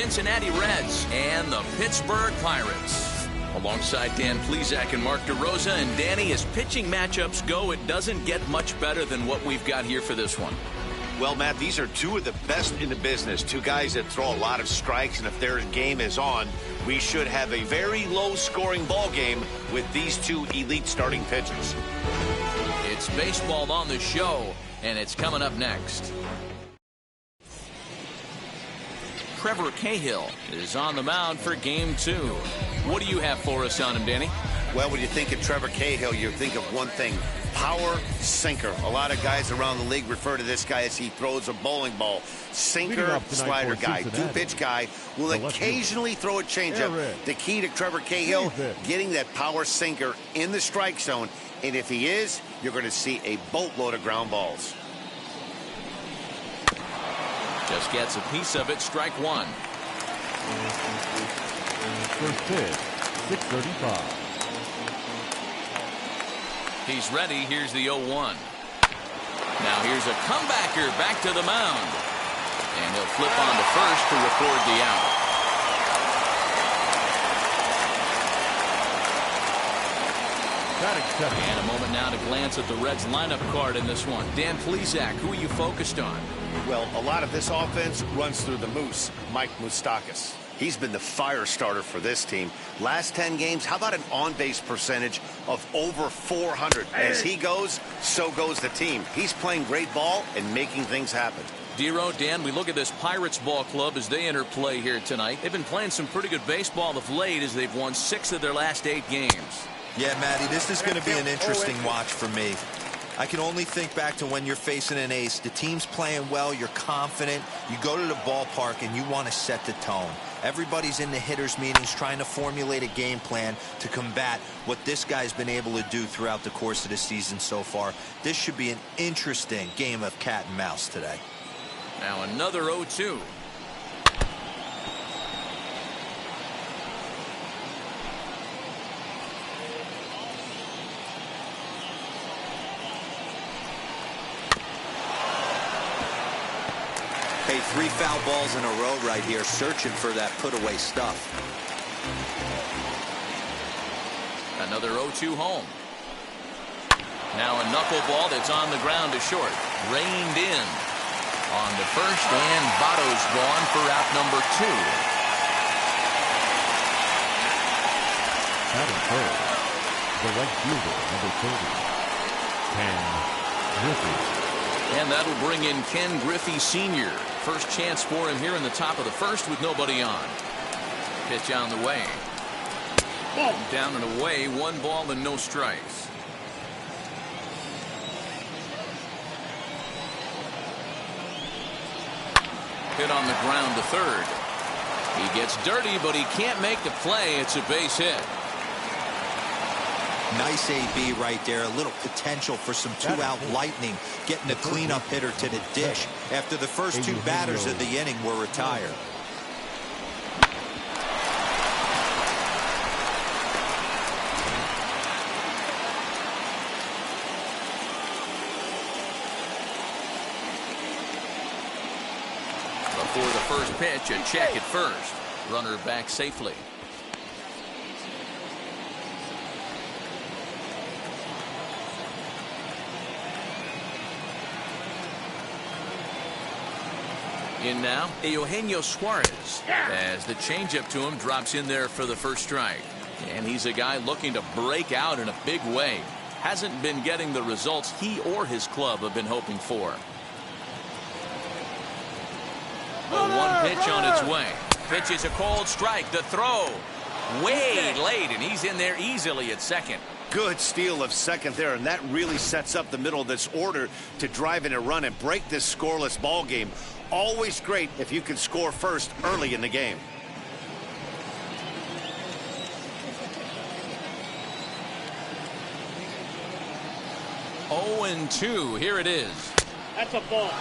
Cincinnati Reds and the Pittsburgh Pirates. Alongside Dan Plesac and Mark DeRosa. And Danny, as pitching matchups go, it doesn't get much better than what we've got here for this one. Well, Matt, these are two of the best in the business. Two guys that throw a lot of strikes, and if their game is on, we should have a very low-scoring ball game with these two elite starting pitchers. It's baseball on the show, and it's coming up next. Trevor Cahill is on the mound for game 2. What do you have for us on him, Danny? Well, when you think of Trevor Cahill, you think of one thing: power sinker. A lot of guys around the league refer to this guy as he throws a bowling ball. Sinker, slider guy, two-pitch guy, will occasionally throw a changeup. The key to Trevor Cahill, getting that power sinker in the strike zone. And if he is, you're going to see a boatload of ground balls. Just gets a piece of it. Strike one. First pitch, 6:35. He's ready. Here's the 0-1. Now here's a comebacker back to the mound. And he'll flip on to first to record the out. And a moment now to glance at the Reds lineup card in this one. Dan Plesac, who are you focused on? Well, a lot of this offense runs through the Moose, Mike Moustakas. He's been the fire starter for this team. Last 10 games, how about an on-base percentage of over 400? As he goes, so goes the team. He's playing great ball and making things happen. Dero, Dan, we look at this Pirates ball club as they enter play here tonight. They've been playing some pretty good baseball of late as they've won 6 of their last 8 games. Yeah, Matty, this is going to be an interesting watch for me. I can only think back to when you're facing an ace. The team's playing well, you're confident, you go to the ballpark and you want to set the tone. Everybody's in the hitters meetings trying to formulate a game plan to combat what this guy's been able to do throughout the course of the season so far. This should be an interesting game of cat and mouse today. Now another 0-2. Hey, 3 foul balls in a row right here, searching for that put-away stuff. Another 0-2 home. Now a knuckleball that's on the ground to short. Reined in on the first, and Votto's gone for out number 2. Batting third, the right fielder, number 30, Ken Griffey. And that'll bring in Ken Griffey Sr. First chance for him here in the top of the first with nobody on. Pitch on the way. Down and away, 1 ball and no strikes. Hit on the ground to third. He gets dirty, but he can't make the play. It's a base hit. Nice AB right there. A little potential for some 2-out lightning, getting a cleanup hitter to the dish after the first 2 batters of the inning were retired. Before the first pitch, a check at first. Runner back safely. In now, Eugenio Suarez, as the changeup to him drops in there for the first strike. And he's a guy looking to break out in a big way. Hasn't been getting the results he or his club have been hoping for. A 1 pitch on its way. Pitch is a cold strike. The throw way late, and he's in there easily at second. Good steal of second there, and that really sets up the middle of this order to drive in a run and break this scoreless ball game. Always great if you can score first early in the game. Oh, and 2. Here it is. That's a ball.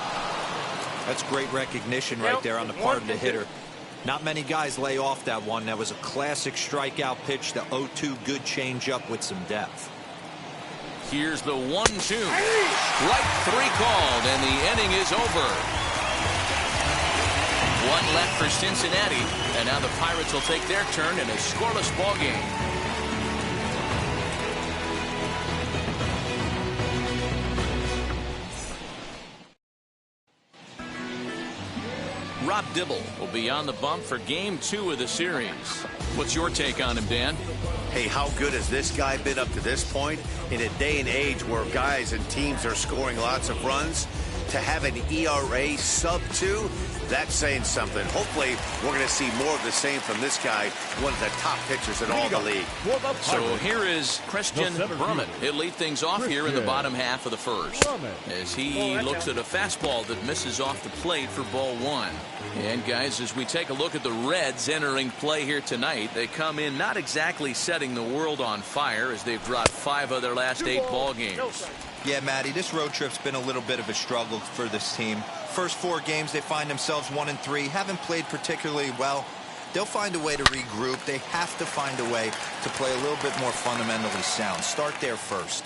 That's great recognition right there on the part of the hitter. Not many guys lay off that one. That was a classic strikeout pitch. The 0-2 good changeup with some depth. Here's the 1-2. Strike 3 called, and the inning is over. One left for Cincinnati, and now the Pirates will take their turn in a scoreless ball game. Rob Dibble will be on the bump for Game 2 of the series. What's your take on him, Dan? Hey, how good has this guy been up to this point? In a day and age where guys and teams are scoring lots of runs, to have an ERA sub-2, that's saying something. Hopefully, we're going to see more of the same from this guy, one of the top pitchers in all the league. So here is Christian Brummett. He'll lead things off here in the bottom half of the first, as he looks at a fastball that misses off the plate for ball one. And guys, as we take a look at the Reds entering play here tonight, they come in not exactly setting the world on fire, as they've dropped 5 of their last 8 ball games. Yeah, Matty, this road trip's been a little bit of a struggle for this team. First 4 games, they find themselves 1-3. Haven't played particularly well. They'll find a way to regroup. They have to find a way to play a little bit more fundamentally sound. Start there first.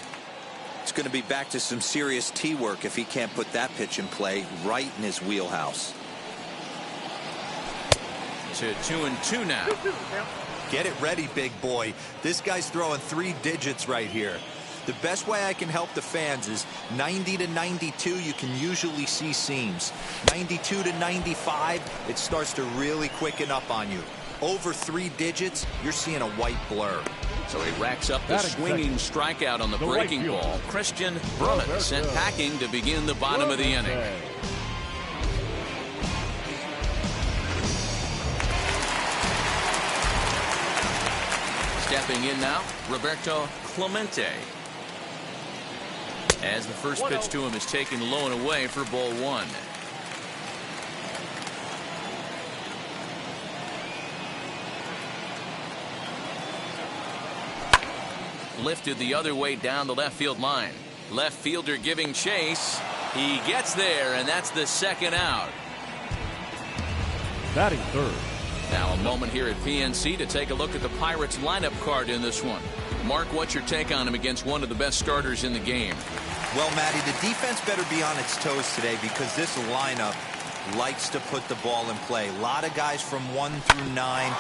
It's going to be back to some serious tee work if he can't put that pitch in play right in his wheelhouse. To 2-2 now. Get it ready, big boy. This guy's throwing 3 digits right here. The best way I can help the fans is 90 to 92, you can usually see seams. 92 to 95, it starts to really quicken up on you. Over 3 digits, you're seeing a white blur. So he racks up the swinging strikeout on the breaking ball. Christian Brummett sent packing to begin the bottom of the inning. Stepping in now, Roberto Clemente, as the first pitch to him is taken low and away for ball one. Lifted the other way down the left field line. Left fielder giving chase. He gets there, and that's the second out. Batting third. Now a moment here at PNC to take a look at the Pirates lineup card in this one. Mark, what's your take on him against one of the best starters in the game? Well, Matty, the defense better be on its toes today because this lineup likes to put the ball in play. A lot of guys from 1 through 9.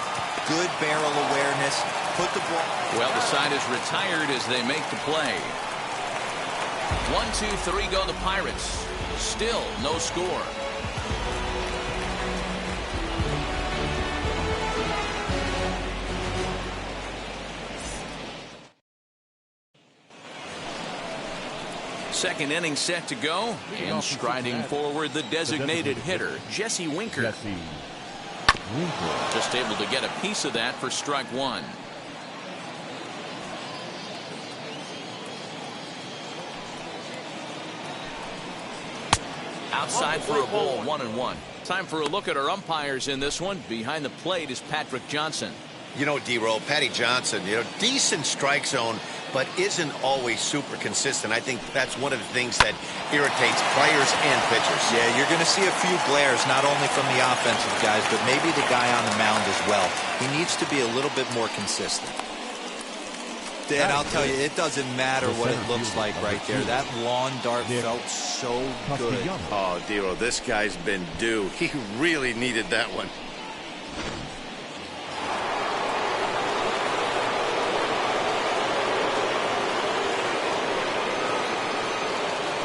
Good barrel awareness. Put the ball. Well, the side is retired as they make the play. 1, 2, 3 go the Pirates. Still no score. Second inning set to go, and striding forward the designated hitter, Jesse Winker. Just able to get a piece of that for strike one. Outside for a ball, 1-1. Time for a look at our umpires in this one. Behind the plate is Patrick Johnson. You know, D-Roll, Patty Johnson, decent strike zone, but isn't always super consistent. I think that's one of the things that irritates players and pitchers. Yeah, you're going to see a few glares, not only from the offensive guys, but maybe the guy on the mound as well. He needs to be a little bit more consistent. Dan, I'll tell you, it doesn't matter what it looks like right there. That lawn dart felt so good. Oh, D-Roll, this guy's been due. He really needed that one.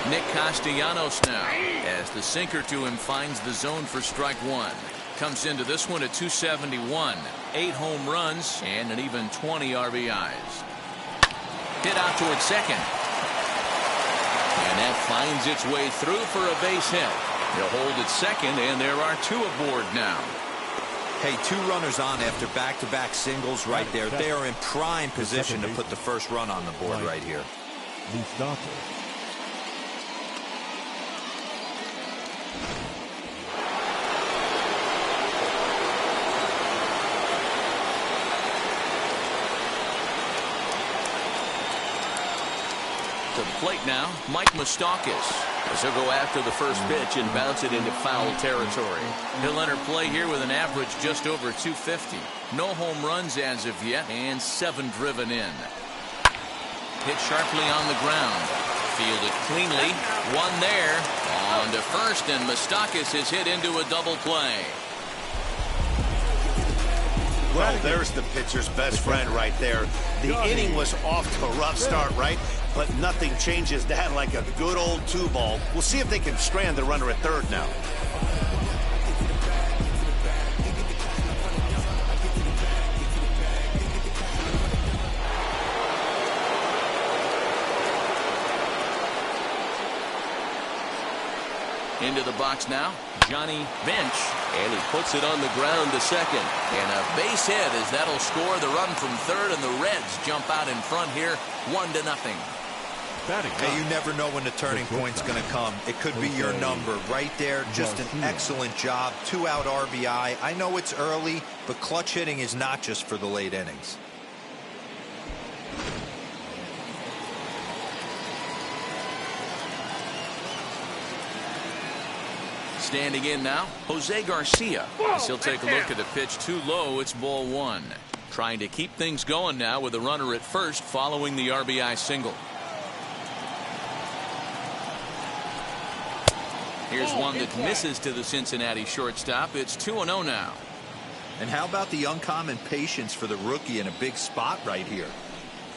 Nick Castellanos now, as the sinker to him finds the zone for strike one. Comes into this one at 271. 8 home runs and an even 20 RBIs. Hit out towards second. And that finds its way through for a base hit. He'll hold at second, and there are 2 aboard now. Hey, 2 runners on after back-to-back singles right there. They are in prime position to put the first run on the board right here. To the plate now, Mike Moustakas, as he'll go after the first pitch and bounce it into foul territory. He'll enter play here with an average just over 250. No home runs as of yet, and 7 driven in. Hit sharply on the ground. Fielded cleanly. 1 there. On to first, and Moustakas is hit into a double play. Well, there's the pitcher's best friend right there. The inning was off to a rough start, right? But nothing changes that like a good old 2-ball. We'll see if they can strand the runner at third now. Into the box now, Johnny Bench, and he puts it on the ground to second. And a base hit as that'll score the run from third, and the Reds jump out in front here, 1-0. Hey, you never know when the turning point's going to come. It could be your number right there. Just an excellent job. 2-out RBI. I know it's early, but clutch hitting is not just for the late innings. Standing in now, Jose Garcia. As he'll take a look at the pitch too low. It's ball 1. Trying to keep things going now with a runner at first following the RBI single. Here's one that misses to the Cincinnati shortstop. It's 2-0 now. And how about the uncommon patience for the rookie in a big spot right here?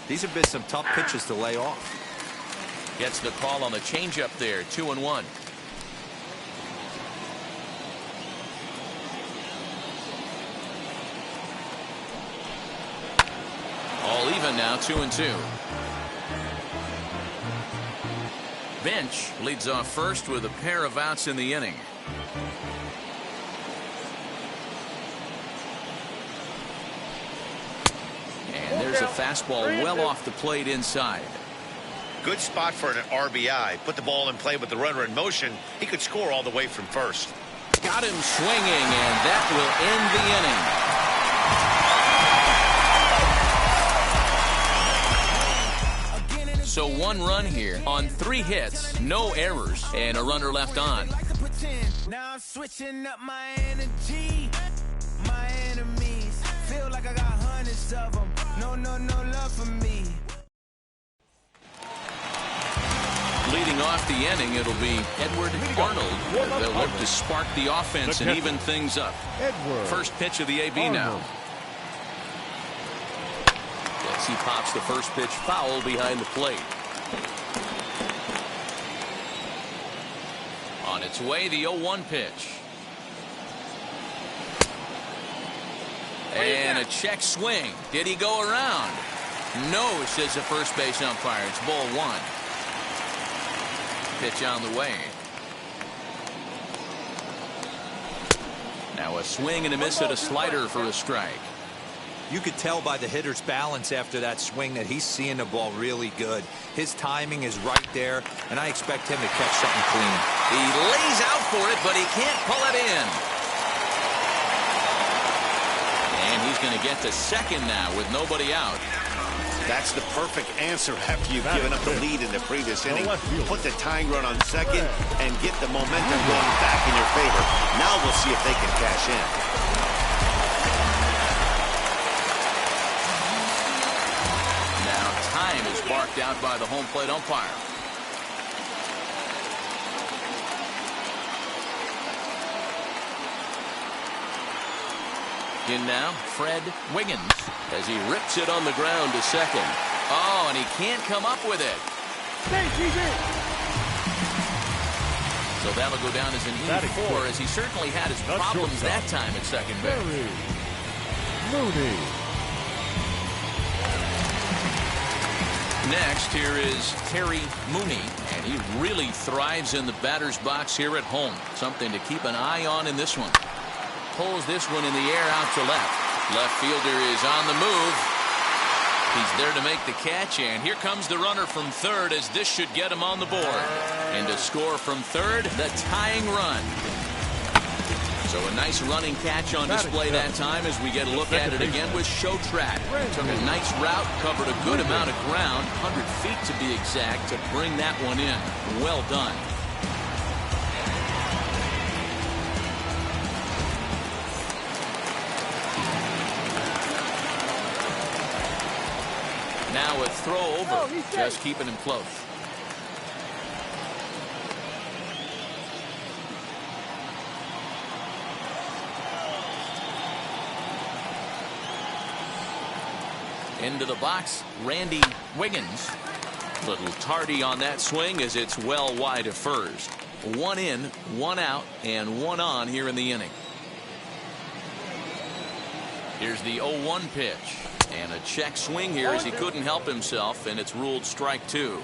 These have been some tough pitches to lay off. Gets the call on the changeup there. 2-1. All even now, 2-2. Bench leads off first with a pair of outs in the inning. And there's a fastball well off the plate inside. Good spot for an RBI. Put the ball in play with the runner in motion. He could score all the way from first. Got him swinging, and that will end the inning. So 1 run here on 3 hits, no errors, and a runner left on. Now I'm switching up my energy. My enemies feel like I got hundreds of them. No love for me. Leading off the inning, it'll be Edward Arnold. They'll look to spark the offense and even things up. First pitch of the AB now. As he pops the first pitch foul behind the plate. On its way, the 0-1 pitch. And a check swing. Did he go around? No, says the first base umpire. It's ball 1. Pitch on the way. Now a swing and a miss at a slider for a strike. You could tell by the hitter's balance after that swing that he's seeing the ball really good. His timing is right there, and I expect him to catch something clean. He lays out for it, but he can't pull it in. And he's going to get to second now with nobody out. That's the perfect answer after you've given up the lead in the previous inning. Put the tying run on second and get the momentum going back in your favor. Now we'll see if they can cash in. Time is barked out by the home plate umpire. In now, Fred Wiggins, as he rips it on the ground to second. Oh, and he can't come up with it. So that'll go down as an E4, as he certainly had his problems that time at second base. Mooney. Next, here is Terry Mooney, and he really thrives in the batter's box here at home. Something to keep an eye on in this one. Pulls this one in the air out to left. Left fielder is on the move. He's there to make the catch, and here comes the runner from third, as this should get him on the board. And to score from third, the tying run. So a nice running catch on display that time, as we get a look at it again with Showtrat. Took a nice route, covered a good amount of ground, 100 feet to be exact, to bring that one in. Well done. Now a throw over, just keeping him close. Into the box, Randy Wiggins. Little tardy on that swing as it's well wide of first. 1 in, 1 out, and 1 on here in the inning. Here's the 0-1 pitch. And a check swing here as he couldn't help himself, and it's ruled strike 2.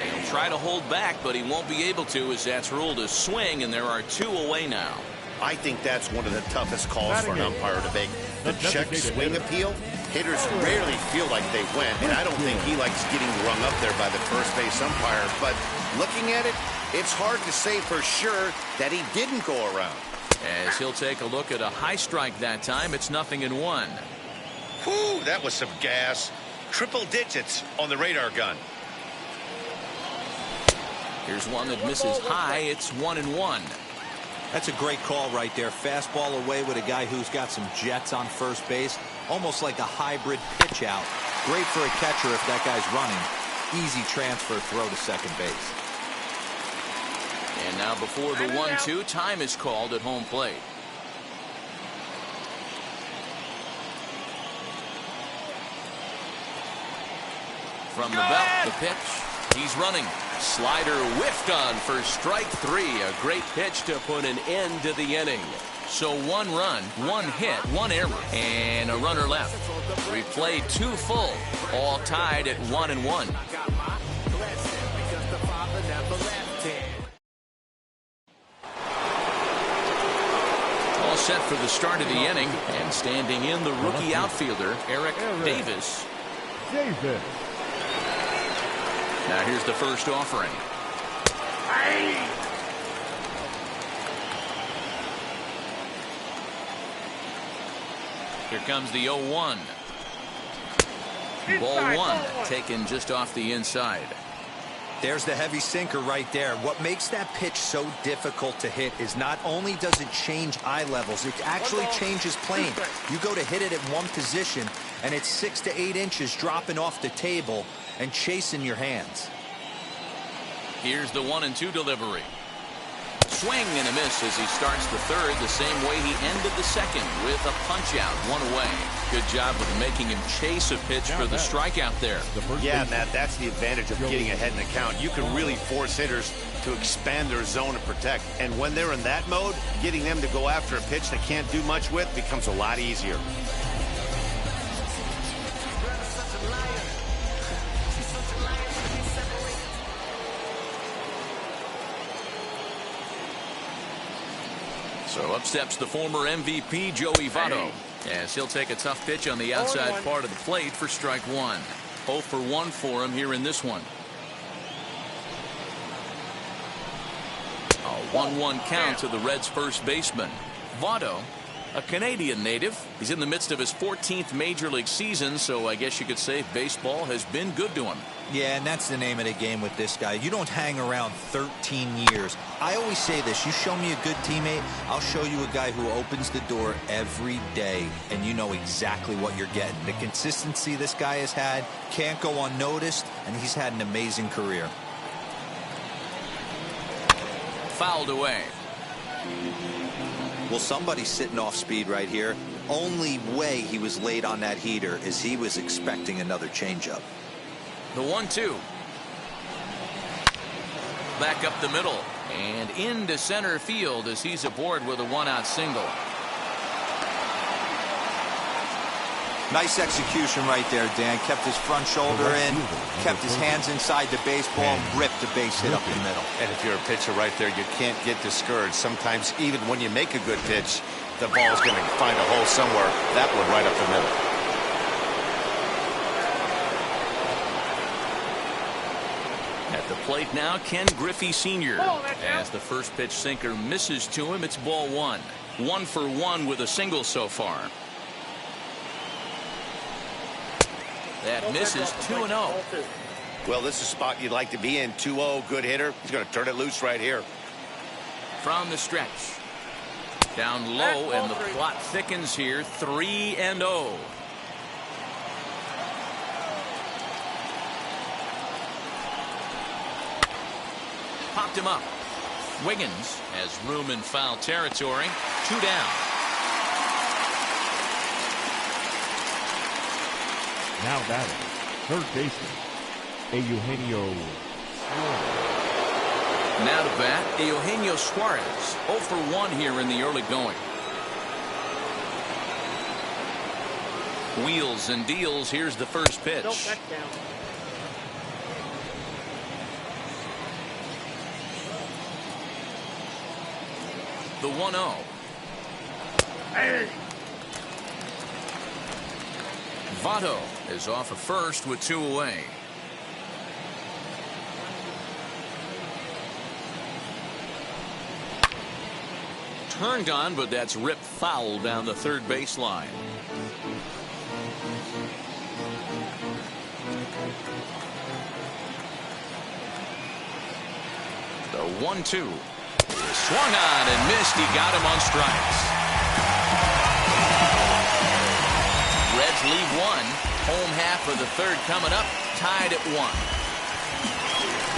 He'll try to hold back, but he won't be able to as that's ruled a swing, and there are 2 away now. I think that's one of the toughest calls for an umpire to make. The check swing appeal, hitters rarely feel like they went, and I don't think he likes getting rung up there by the first base umpire. But looking at it, it's hard to say for sure that he didn't go around. As he'll take a look at a high strike that time, it's 0-1. Whew, that was some gas. Triple digits on the radar gun. Here's one that misses high. It's 1-1. That's a great call right there. Fastball away with a guy who's got some jets on first base. Almost like a hybrid pitch out. Great for a catcher if that guy's running. Easy transfer throw to second base. And now before the 1-2, time is called at home plate. From the belt, the pitch. He's running. Slider whiffed on for strike 3. A great pitch to put an end to the inning. So 1 run, 1 hit, 1 error, and a runner left. We played 2 full, all tied at 1-1. All set for the start of the inning, and standing in the rookie outfielder, Eric Davis. Now here's the first offering. Here comes the 0-1. Ball 1 taken just off the inside. There's the heavy sinker right there. What makes that pitch so difficult to hit is not only does it change eye levels, it actually changes plane. You go to hit it at one position, and it's 6 to 8 inches dropping off the table and chasing your hands. Here's the 1-2 delivery. Swing and a miss as he starts the third the same way he ended the second with a punch out, 1 away. Good job with making him chase a pitch for the strikeout there. Yeah, Matt, that's the advantage of getting ahead in the count. You can really force hitters to expand their zone and protect. And when they're in that mode, getting them to go after a pitch they can't do much with becomes a lot easier. So up steps the former MVP, Joey Votto, as he'll take a tough pitch on the outside part of the plate for strike 1. 0 for 1 for him here in this one. A 1-1 count to the Reds' first baseman. Votto, a Canadian native. He's in the midst of his 14th Major League season, so I guess you could say baseball has been good to him. Yeah, and that's the name of the game with this guy. You don't hang around 13 years. I always say this, you show me a good teammate, I'll show you a guy who opens the door every day, and you know exactly what you're getting. The consistency this guy has had can't go unnoticed, and he's had an amazing career. Fouled away. Well, somebody's sitting off speed right here. Only way he was late on that heater is he was expecting another changeup. The 1-2. Back up the middle and into center field as he's aboard with a 1-out single. Nice execution right there, Dan. Kept his front shoulder in, kept his hands inside the baseball, and ripped the base hit up the middle. And if you're a pitcher right there, you can't get discouraged. Sometimes even when you make a good pitch, the ball's going to find a hole somewhere. That one right up the middle. At the plate now, Ken Griffey Sr. As the first pitch sinker misses to him, it's ball 1. 1 for 1 with a single so far. That misses 2-0. Well, this is a spot you'd like to be in. 2-0, good hitter. He's going to turn it loose right here. From the stretch. Down low, and the plot thickens here. 3-0. Popped him up. Wiggins has room in foul territory. 2 down. Now batting, third baseman, Eugenio Suarez. Now to bat, Eugenio Suarez. 0 for 1 here in the early going. Wheels and deals. Here's the first pitch. The 1-0. Votto is off of first with 2 away. Turned on, but that's ripped foul down the third baseline. The 1-2. Swung on and missed. He got him on strikes. Reds lead 1. Home half of the third coming up. Tied at 1.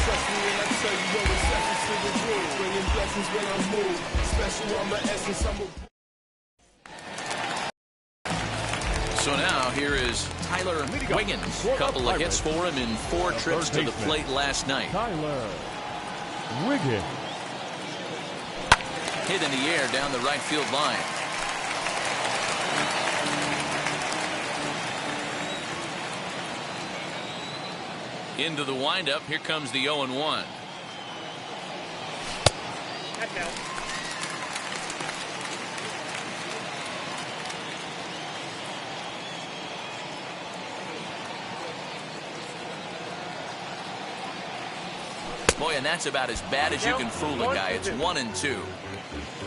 Trust me when I tell you your receptions to the room. Bringing blessings when I move. Special on my essence. So now here is Tyler Wiggins. A couple of hits for him in 4 trips to the plate last night. Tyler Wiggins. Hit in the air down the right field line. Into the windup. Here comes the 0-1. Boy, and that's about as bad as you can fool a guy. It's 1-2.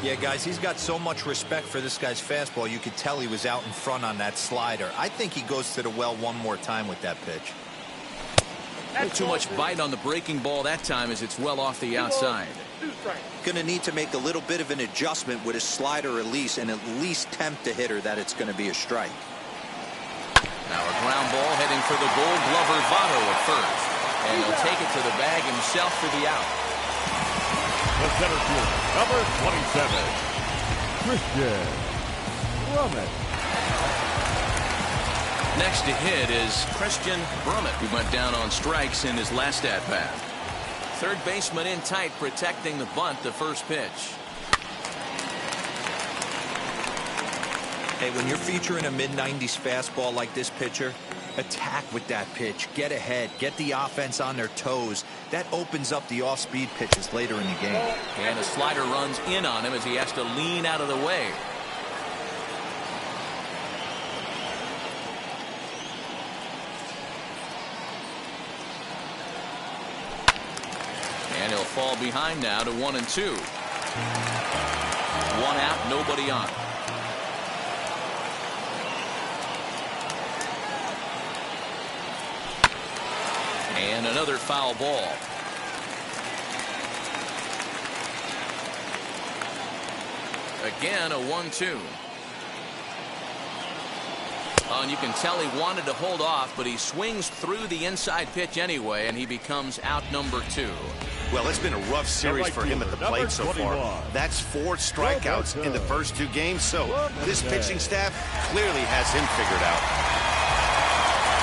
Yeah, guys, he's got so much respect for this guy's fastball. You could tell he was out in front on that slider. I think he goes to the well one more time with that pitch. Too much bite on the breaking ball that time as it's well off the outside. Going to need to make a little bit of an adjustment with his slider release and at least tempt the hitter that it's going to be a strike. Now a ground ball heading for the Gold Glover Votto at first. And he'll take it to the bag himself for the out. The center fielder, number 27, Christian Brummett. Next to hit is Christian Brummett, who went down on strikes in his last at-bat. Third baseman in tight, protecting the bunt, the first pitch. Hey, when you're featuring a mid-90s fastball like this pitcher, attack with that pitch. Get ahead. Get the offense on their toes. That opens up the off-speed pitches later in the game. And a slider runs in on him as he has to lean out of the way. And he'll fall behind now to 1-2. 1 out, nobody on. And another foul ball. Again, a 1-2. Oh, and you can tell he wanted to hold off, but he swings through the inside pitch anyway, and he becomes out number 2. Well, it's been a rough series for him at the plate so far. That's 4 strikeouts in the first 2 games, so this pitching staff clearly has him figured out.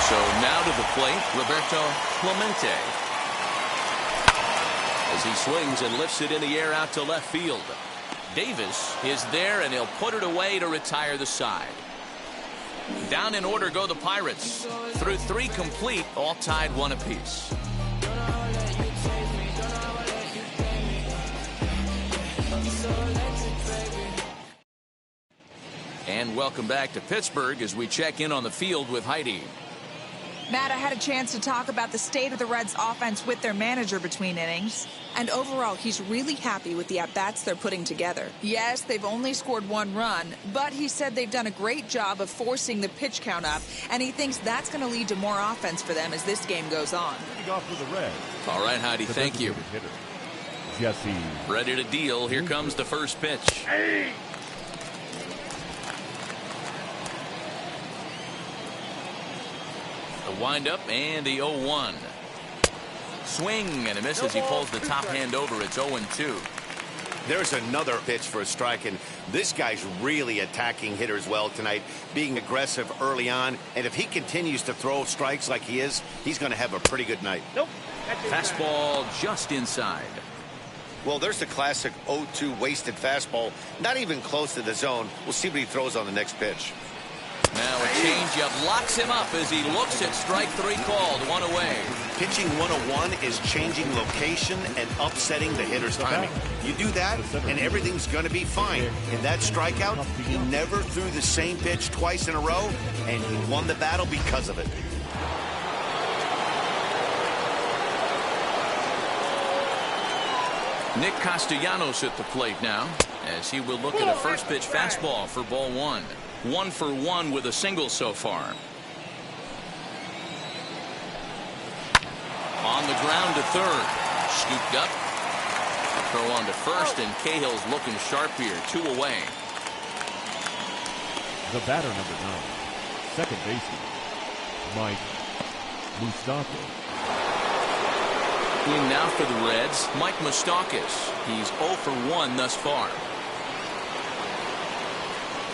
So now to the plate, Roberto Clemente. As he swings and lifts it in the air out to left field. Davis is there, and he'll put it away to retire the side. Down in order go the Pirates. Through 3 complete, all tied 1 apiece. And welcome back to Pittsburgh as we check in on the field with Heidi. Matt, I had a chance to talk about the state of the Reds offense with their manager between innings. And overall, he's really happy with the at-bats they're putting together. Yes, they've only scored 1 run, but he said they've done a great job of forcing the pitch count up, and he thinks that's going to lead to more offense for them as this game goes on. Off for the Reds. All right, Heidi, thank you. Jesse. Ready to deal. Here comes the first pitch. The windup and the 0-1. Swing and a miss as he pulls the top hand over. It's 0-2. There's another pitch for a strike, and this guy's really attacking hitters well tonight, being aggressive early on. And if he continues to throw strikes like he is, he's going to have a pretty good night. Nope. Fastball just inside. Well, there's the classic 0-2 wasted fastball, not even close to the zone. We'll see what he throws on the next pitch. Now a changeup locks him up as he looks at strike three called. One away. Pitching 101 is changing location and upsetting the hitter's timing. You do that, and everything's going to be fine. In that strikeout, he never threw the same pitch twice in a row, and he won the battle because of it. Nick Castellanos at the plate now, as he will look at a first pitch fastball for ball one. 1 for 1 with a single so far. On the ground to third. Scooped up. A throw on to first, and Cahill's looking sharp here. 2 away. The batter, number 9, second baseman, Mike Moustakas. In now for the Reds, Mike Moustakas. He's 0 for 1 thus far.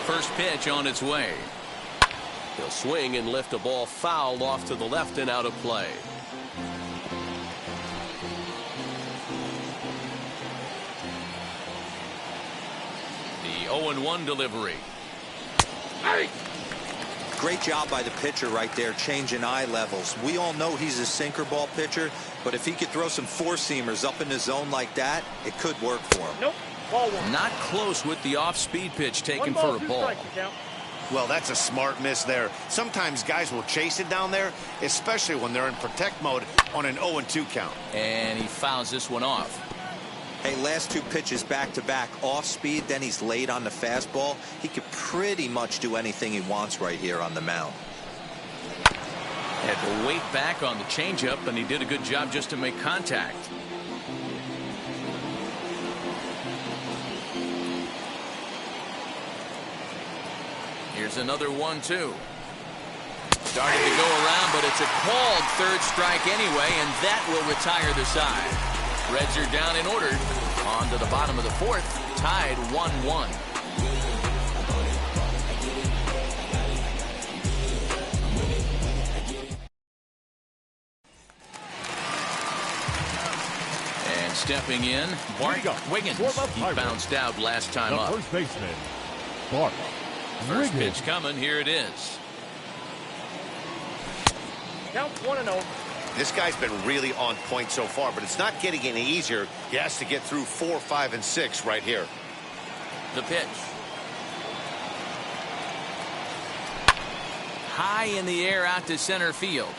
First pitch on its way. He'll swing and lift a ball foul off to the left and out of play. The 0-1 delivery. Great job by the pitcher right there, changing eye levels. We all know he's a sinker ball pitcher, but if he could throw some four-seamers up in the zone like that, it could work for him. Nope. Ball one. Not close with the off-speed pitch taken for a ball. Well, that's a smart miss there. Sometimes guys will chase it down there, especially when they're in protect mode on an 0-2 count. And he fouls this one off. Hey, last 2 pitches back-to-back off speed, then he's late on the fastball. He could pretty much do anything he wants right here on the mound. Had to wait back on the changeup, and he did a good job just to make contact. Here's another 1-2. Started to go around, but it's a called third strike anyway, and that will retire the side. Reds are down in order. On to the bottom of the 4th, tied 1-1. And stepping in, Bart Wiggins. He bounced out last time up. First baseman, Bart First Wiggins. pitch coming. Here it is. Count 1-0. This guy's been really on point so far, but it's not getting any easier. He has to get through 4, 5, and 6 right here. The pitch. High in the air out to center field.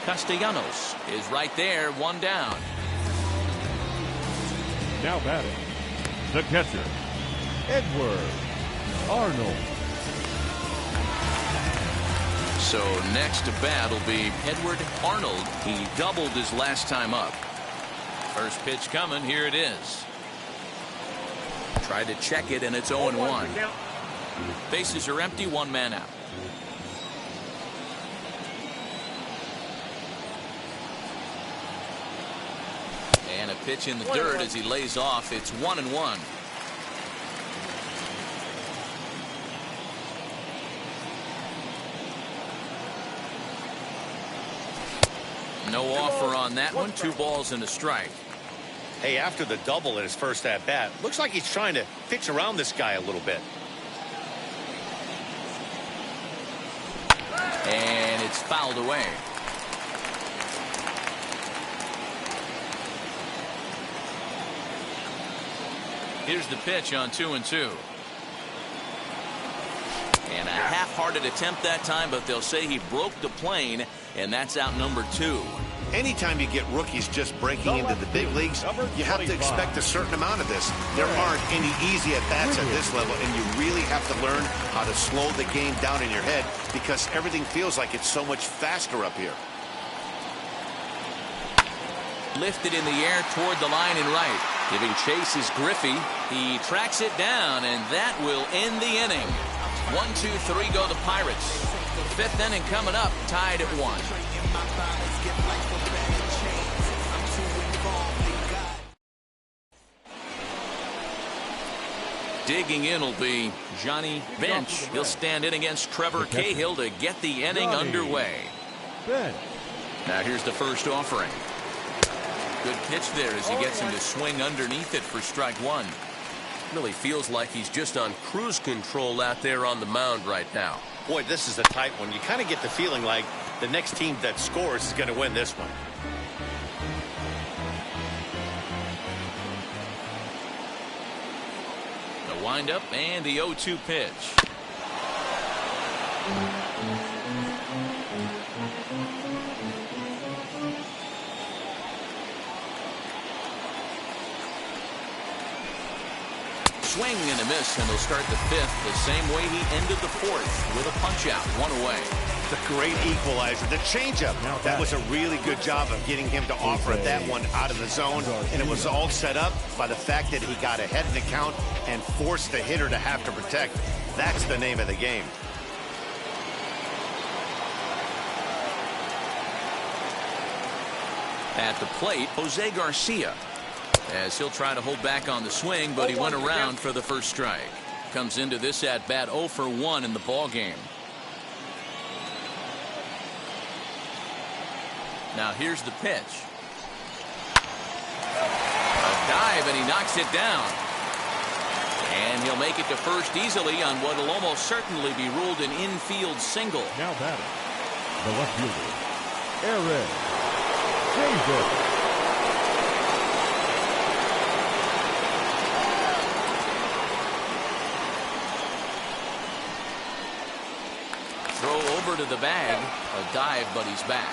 Castellanos is right there, 1 down. Now batting, the catcher, Edward Arnold. So next to bat will be Edward Arnold. He doubled his last time up. First pitch coming. Here it is. Tried to check it, and it's 0-1. Bases are empty. 1 man out. And a pitch in the dirt as he lays off. It's 1-1. No offer on that one. 2 balls and a strike. Hey, after the double in his first at-bat, looks like he's trying to pitch around this guy a little bit. And it's fouled away. Here's the pitch on 2-2. And a half-hearted attempt that time, but they'll say he broke the plane, and that's out number 2. Anytime you get rookies just breaking into the big leagues, you have to expect a certain amount of this. There aren't any easy at-bats at this level, and you really have to learn how to slow the game down in your head because everything feels like it's so much faster up here. Lifted in the air toward the line and right. Giving chase is Griffey. He tracks it down, and that will end the inning. 1, 2, 3 go the Pirates. 5th inning coming up, tied at 1. Digging in will be Johnny Bench. He'll stand in against Trevor Cahill to get the inning underway. Now here's the first offering. Good pitch there as he gets him to swing underneath it for strike one. Really feels like he's just on cruise control out there on the mound right now. Boy, this is a tight one. You kind of get the feeling like the next team that scores is going to win this one. The windup and the 0-2 pitch. Swing and a miss, and he'll start the fifth the same way he ended the fourth, with a punch out, one away. The great equalizer, the changeup. That was a really good job of getting him to offer at that one out of the zone, and it was all set up by the fact that he got ahead in the count and forced the hitter to have to protect. That's the name of the game. At the plate, Jose Garcia, as he'll try to hold back on the swing, but he went around for the first strike. Comes into this at bat 0 for 1 in the ball game. Now here's the pitch. A dive, and he knocks it down. And he'll make it to first easily on what will almost certainly be ruled an infield single. Now batting, the left fielder, Aaron Davis. Throw over to the bag. A dive, but he's back.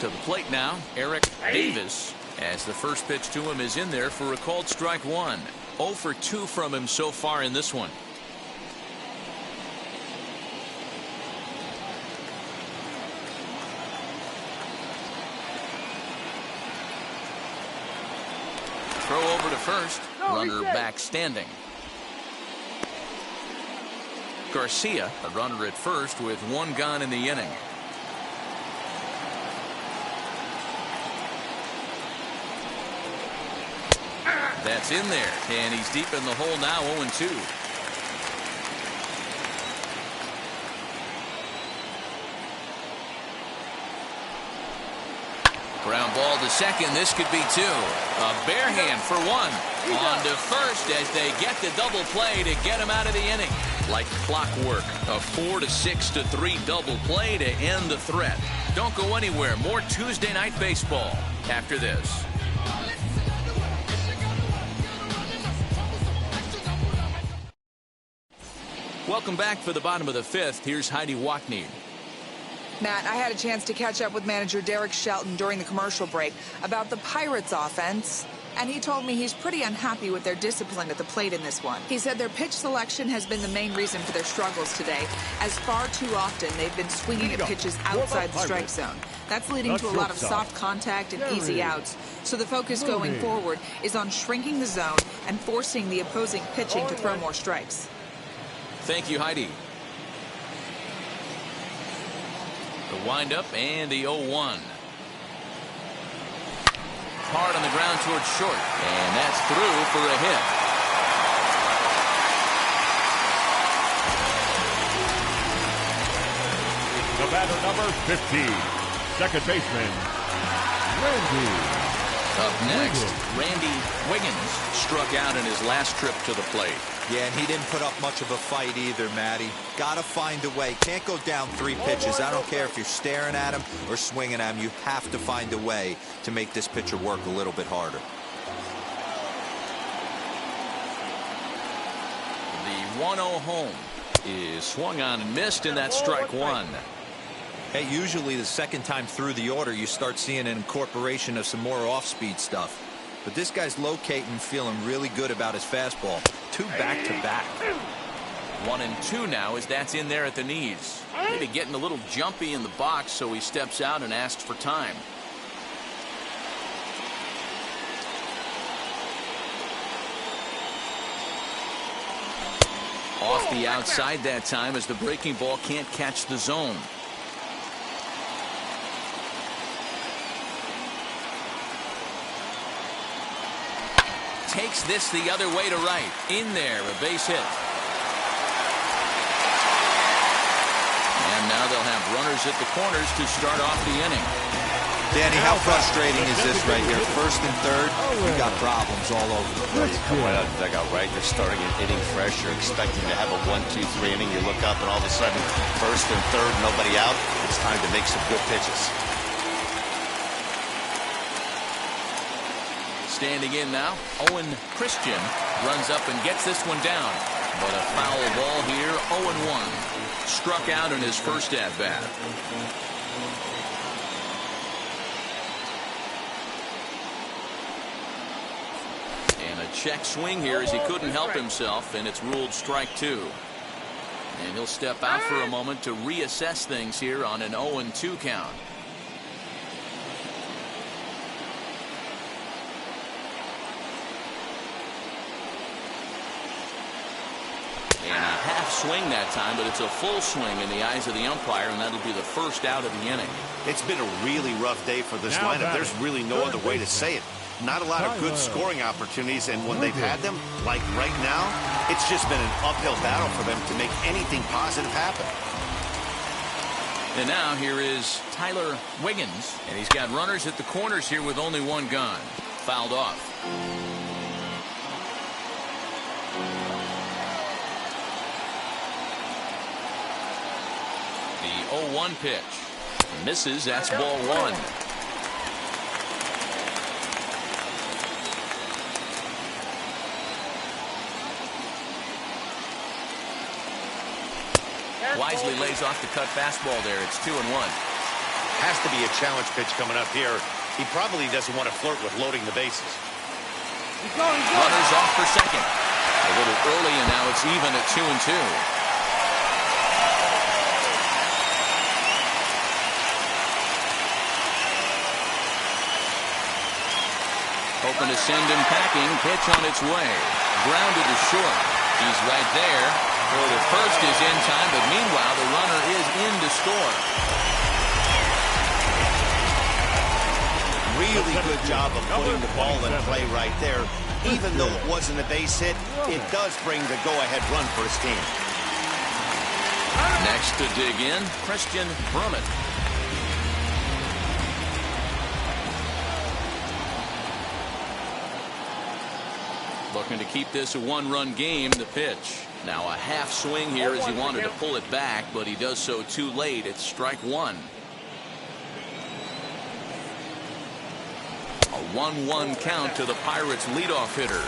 To the plate now, Eric Davis, as the first pitch to him is in there for a called strike one. 0 for 2 from him so far in this one. Throw over to first, runner back standing. Garcia, a runner at first with one gone in the inning. That's in there, and he's deep in the hole now, 0-2. Ground ball to second. This could be 2. A bare hand for 1. On to first as they get the double play to get him out of the inning. Like clockwork, a 4-6-3 double play to end the threat. Don't go anywhere. More Tuesday Night Baseball after this. Welcome back for the bottom of the fifth. Here's Heidi Wackney. Matt, I had a chance to catch up with manager Derek Shelton during the commercial break about the Pirates offense, and he told me he's pretty unhappy with their discipline at the plate in this one. He said their pitch selection has been the main reason for their struggles today, as far too often they've been swinging at pitches outside the strike zone. That's leading to a lot of soft contact and easy outs. So the focus going forward is on shrinking the zone and forcing the opposing pitching to throw more strikes. Thank you, Heidi. The windup and the 0-1. Hard on the ground towards short, and that's through for a hit. The batter, number 15, second baseman, Randy. Up next, Randy Wiggins struck out in his last trip to the plate. Yeah, and he didn't put up much of a fight either, Matty. Gotta find a way. Can't go down 3 pitches. I don't care if you're staring at him or swinging at him. You have to find a way to make this pitcher work a little bit harder. The 1-0 home is swung on and missed, and that's strike one. Hey, usually the second time through the order, you start seeing an incorporation of some more off-speed stuff. But this guy's locating, feeling really good about his fastball. 2 back-to-back. 1-2 now as that's in there at the knees. Maybe getting a little jumpy in the box, so he steps out and asks for time. Off the outside that time as the breaking ball can't catch the zone. Takes this the other way to right. In there, a base hit. And now they'll have runners at the corners to start off the inning. Danny, how frustrating is this right here? First and third, we got problems all over the place. Come right out of the dugout, right? You're starting an inning fresh. You're expecting to have a 1-2-3 inning. You look up and all of a sudden, first and third, nobody out. It's time to make some good pitches. Standing in now, Owen Christian runs up and gets this one down. But a foul ball here, 0-1. Struck out in his first at-bat. Check swing here as he couldn't help himself, and it's ruled strike 2. And he'll step out for a moment to reassess things here on an 0-2 count. And a half swing that time, but it's a full swing in the eyes of the umpire, and that'll be the first out of the inning. It's been a really rough day for this lineup. There's really no other way to say it. Not a lot of good scoring opportunities, and when they've had them, like right now, it's just been an uphill battle for them to make anything positive happen. And now here is Tyler Wiggins, and he's got runners at the corners here with only one gone. Fouled off. The 0-1 pitch. Misses, that's ball 1. Wisely lays off the cut fastball there. It's 2-1. Has to be a challenge pitch coming up here. He probably doesn't want to flirt with loading the bases. Runners off for second. A little early, and now it's even at 2-2. Hoping to send him packing. Pitch on its way. Grounded to short. He's right there. For the first is in time, but meanwhile the runner is in to score. Really good job of putting the ball in play right there. Even though it wasn't a base hit, it does bring the go-ahead run for his team. Next to dig in, Christian Brummett. Looking to keep this a one-run game. The pitch. Now a half swing here as he wanted to pull it back, but he does so too late. It's strike 1. A 1-1 count to the Pirates leadoff hitter.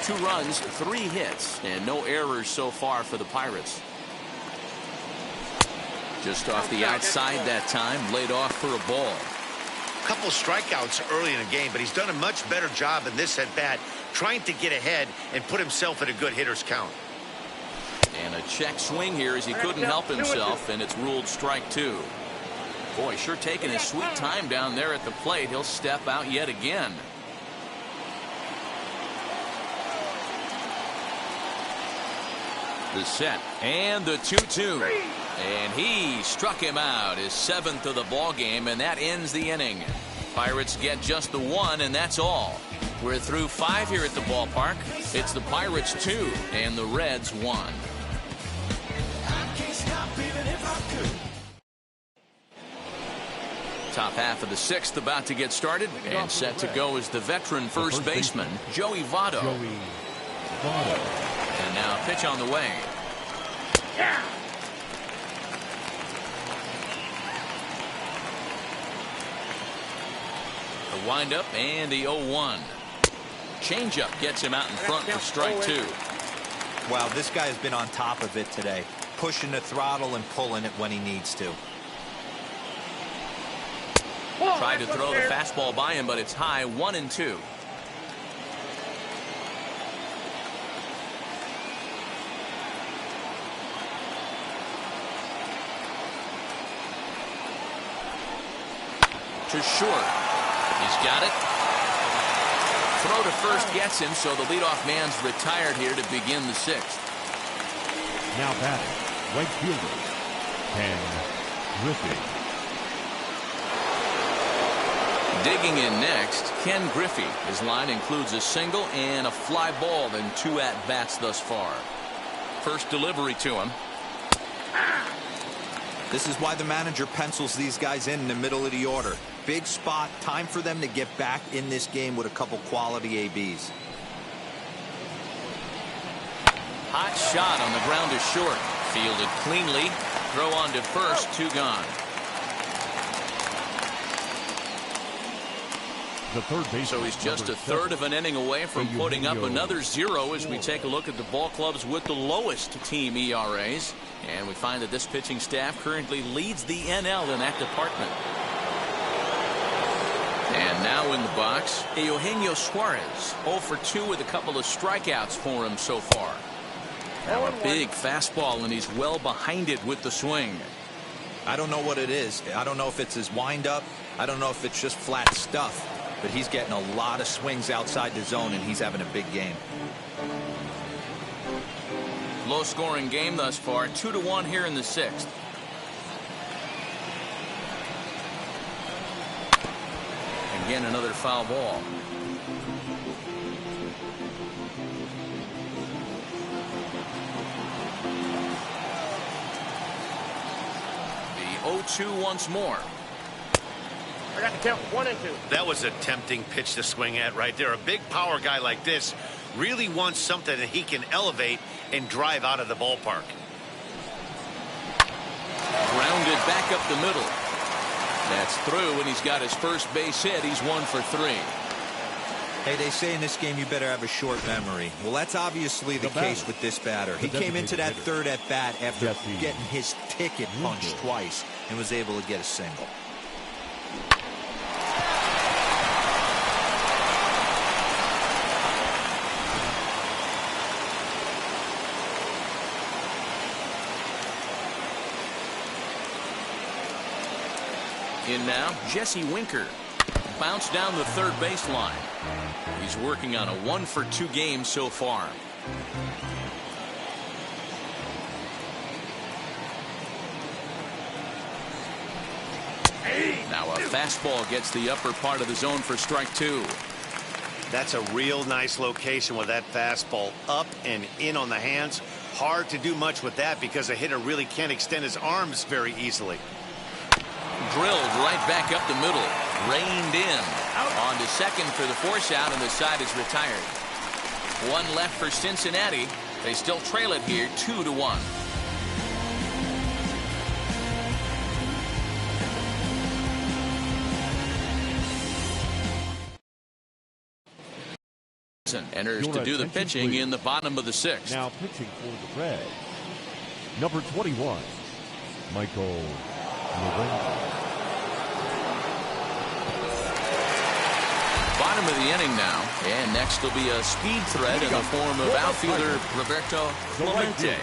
2 runs, 3 hits, and no errors so far for the Pirates. Just off the outside that time, laid off for a ball. Couple strikeouts early in the game, but he's done a much better job in this at-bat trying to get ahead and put himself in a good hitter's count. And a check swing here as he couldn't help himself, and it's ruled strike 2. Boy, sure taking his sweet time down there at the plate. He'll step out yet again. The set and the 2-2. And he struck him out, his 7th of the ball game, and that ends the inning. Pirates get just the 1, and that's all. We're through 5 here at the ballpark. It's the Pirates 2 and the Reds 1. Top half of the 6th about to get started, and set to go is the veteran first baseman, Joey Votto. And now pitch on the way. The windup and the 0-1. Changeup gets him out in front for strike 2. Wow, this guy has been on top of it today, pushing the throttle and pulling it when he needs to. Tried to throw the fastball by him, but it's high, 1-2. To short. He's got it. Throw to first gets him, so the leadoff man's retired here to begin the 6th. Now batting, right fielder, Ken Griffey. Digging in next, Ken Griffey. His line includes a single and a fly ball in 2 at-bats thus far. First delivery to him. This is why the manager pencils these guys in the middle of the order. Big spot, time for them to get back in this game with a couple quality ABs. Hot shot on the ground is short. Fielded cleanly. Throw on to first, 2 gone. The third baseman, so he's just a third of an inning away from putting up another 0 as we take a look at the ball clubs with the lowest team ERAs. And we find that this pitching staff currently leads the NL in that department. And now in the box, Eugenio Suarez, 0 for 2 with a couple of strikeouts for him so far. Now a big fastball, and he's well behind it with the swing. I don't know what it is. I don't know if it's his windup. I don't know if it's just flat stuff. But he's getting a lot of swings outside the zone, and he's having a big game. Low scoring game thus far, 2-1 here in the 6th. Again, another foul ball. The 0-2 once more. I got the count 1 and 2. That was a tempting pitch to swing at right there. A big power guy like this really wants something that he can elevate and drive out of the ballpark. Grounded back up the middle. That's through, and he's got his first base hit. He's 1 for 3. Hey, they say in this game you better have a short memory. Well, that's obviously the case with this batter. He came into that third at bat after getting his ticket punched twice and was able to get a single. In now, Jesse Winker. Bounced down the third baseline. He's working on a 1 for 2 game so far. Now a fastball gets the upper part of the zone for strike 2. That's a real nice location with that fastball up and in on the hands. Hard to do much with that because a hitter really can't extend his arms very easily. Drilled right back up the middle. Reined in. On to second for the force out, and the side is retired. 1 left for Cincinnati. They still trail it here 2-1. Enters to do the pitching in the bottom of the 6th. Now pitching for the Reds, number 21, Michael Lorenzo. Bottom of the inning now, and next will be a speed threat in the form of outfielder Roberto Clemente.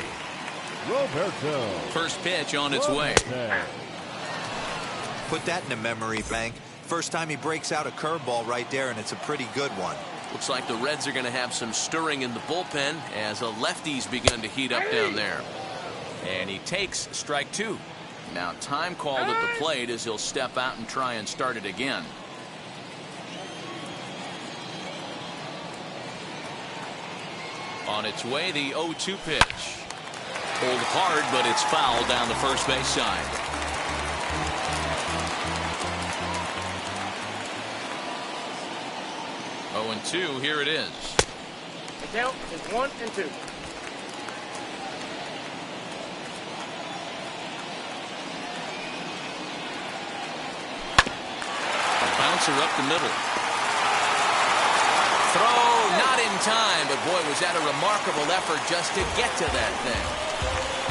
First pitch on its way. Put that in the memory bank. First time he breaks out a curveball right there, and it's a pretty good one. Looks like the Reds are going to have some stirring in the bullpen as a lefty's begun to heat up down there. And he takes strike 2. Now time called at the plate as he'll step out and try and start it again. On its way, the 0-2 pitch. Pulled hard, but it's fouled down the first base side. Oh, and 2, here it is. The count is 1 and 2. A bouncer up the middle. Throw not in time, but boy, was that a remarkable effort just to get to that thing.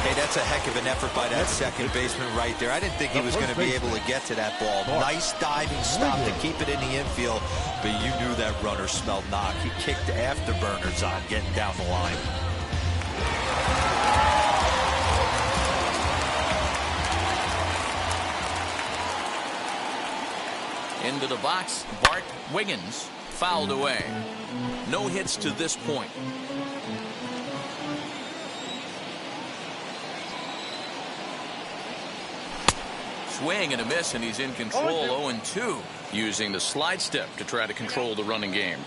Hey, that's a heck of an effort by that second baseman right there. I didn't think he was going to be able to get to that ball. Nice diving stop to keep it in the infield, but you knew that runner smelled knock. He kicked afterburners on getting down the line. Into the box, Bart Wiggins fouled away. No hits to this point. Swing and a miss, and he's in control. 0-2, using the slide step to try to control the running game.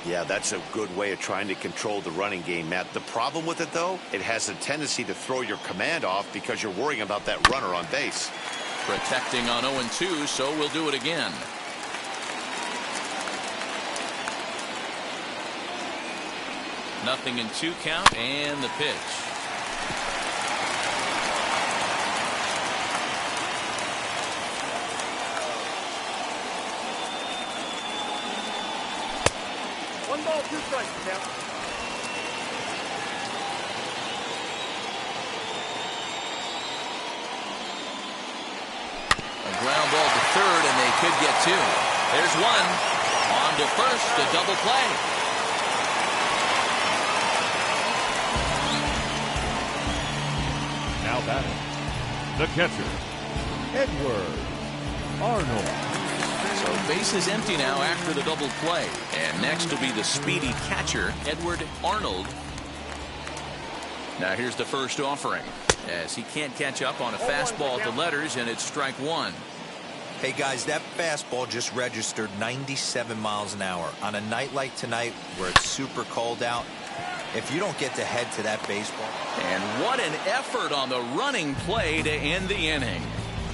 Yeah, that's a good way of trying to control the running game, Matt. The problem with it, though, it has a tendency to throw your command off because you're worrying about that runner on base. Protecting on 0-2, so we'll do it again. Nothing in 2 count, and the pitch. One ball, 2 strikes, count. A ground ball to third, and they could get 2. There's one. On to first, a double play. Now batting, the catcher, Edward Arnold. So base is empty now after the double play. And next will be the speedy catcher, Edward Arnold. Now here's the first offering, as he can't catch up on a fastball to letters, and it's strike 1. Hey guys, that fastball just registered 97 miles an hour. On a night like tonight where it's super cold out, if you don't get to head to that baseball. And what an effort on the running play to end the inning.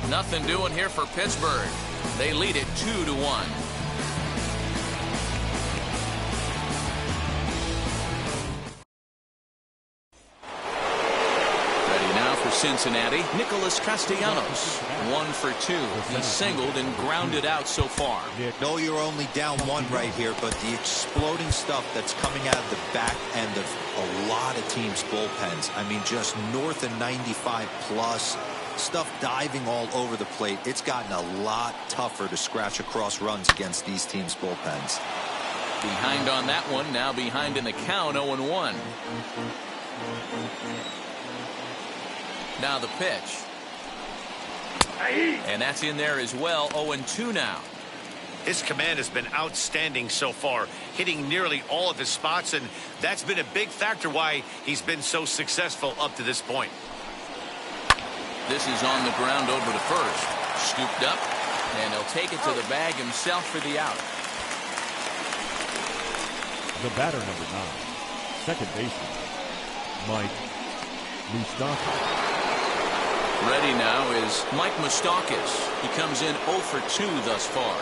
Nothing doing here for Pittsburgh. They lead it 2-1. Cincinnati, Nicholas Castellanos, 1 for 2. He's singled and grounded out so far. No, you're only down 1 right here, but the exploding stuff that's coming out of the back end of a lot of teams' bullpens. I mean, just north of 95 plus. Stuff diving all over the plate. It's gotten a lot tougher to scratch across runs against these teams' bullpens. Behind on that one, now behind in the count, 0-1. Now the pitch. And that's in there as well. 0-2 now. His command has been outstanding so far, hitting nearly all of his spots, and that's been a big factor why he's been so successful up to this point. This is on the ground over to first. Scooped up, and he'll take it to the bag himself for the out. The batter, number 9, second baseman, Mike Moustakas. Ready now is Mike Moustakas. He comes in 0 for 2 thus far.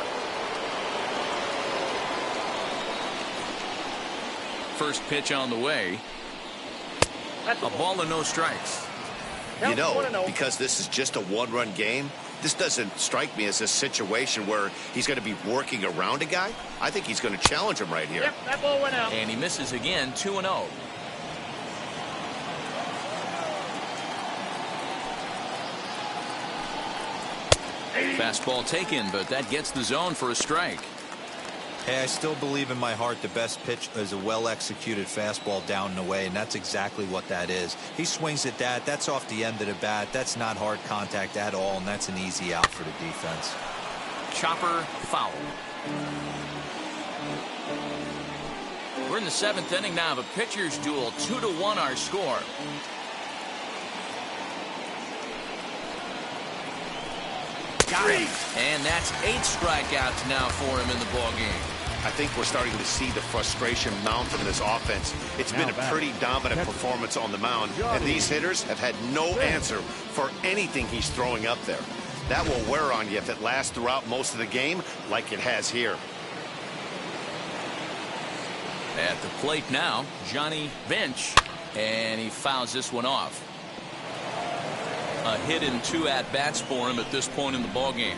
First pitch on the way. A ball and no strikes. You know, because this is just a 1-run game, this doesn't strike me as a situation where he's going to be working around a guy. I think he's going to challenge him right here. Yep, that ball went out. And he misses again, 2-0. Fastball taken, but that gets the zone for a strike. Hey, I still believe in my heart the best pitch is a well-executed fastball down and away, and that's exactly what that is. He swings at that. That's off the end of the bat. That's not hard contact at all, and that's an easy out for the defense. Chopper foul. We're in the 7th inning now of a pitcher's duel. 2-1 our score. Got him. And that's 8 strikeouts now for him in the ballgame. I think we're starting to see the frustration mount in this offense. It's been a pretty dominant performance on the mound, and these hitters have had no answer for anything he's throwing up there. That will wear on you if it lasts throughout most of the game like it has here. At the plate now, Johnny Bench, and he fouls this one off. A hit in 2 at-bats for him at this point in the ballgame.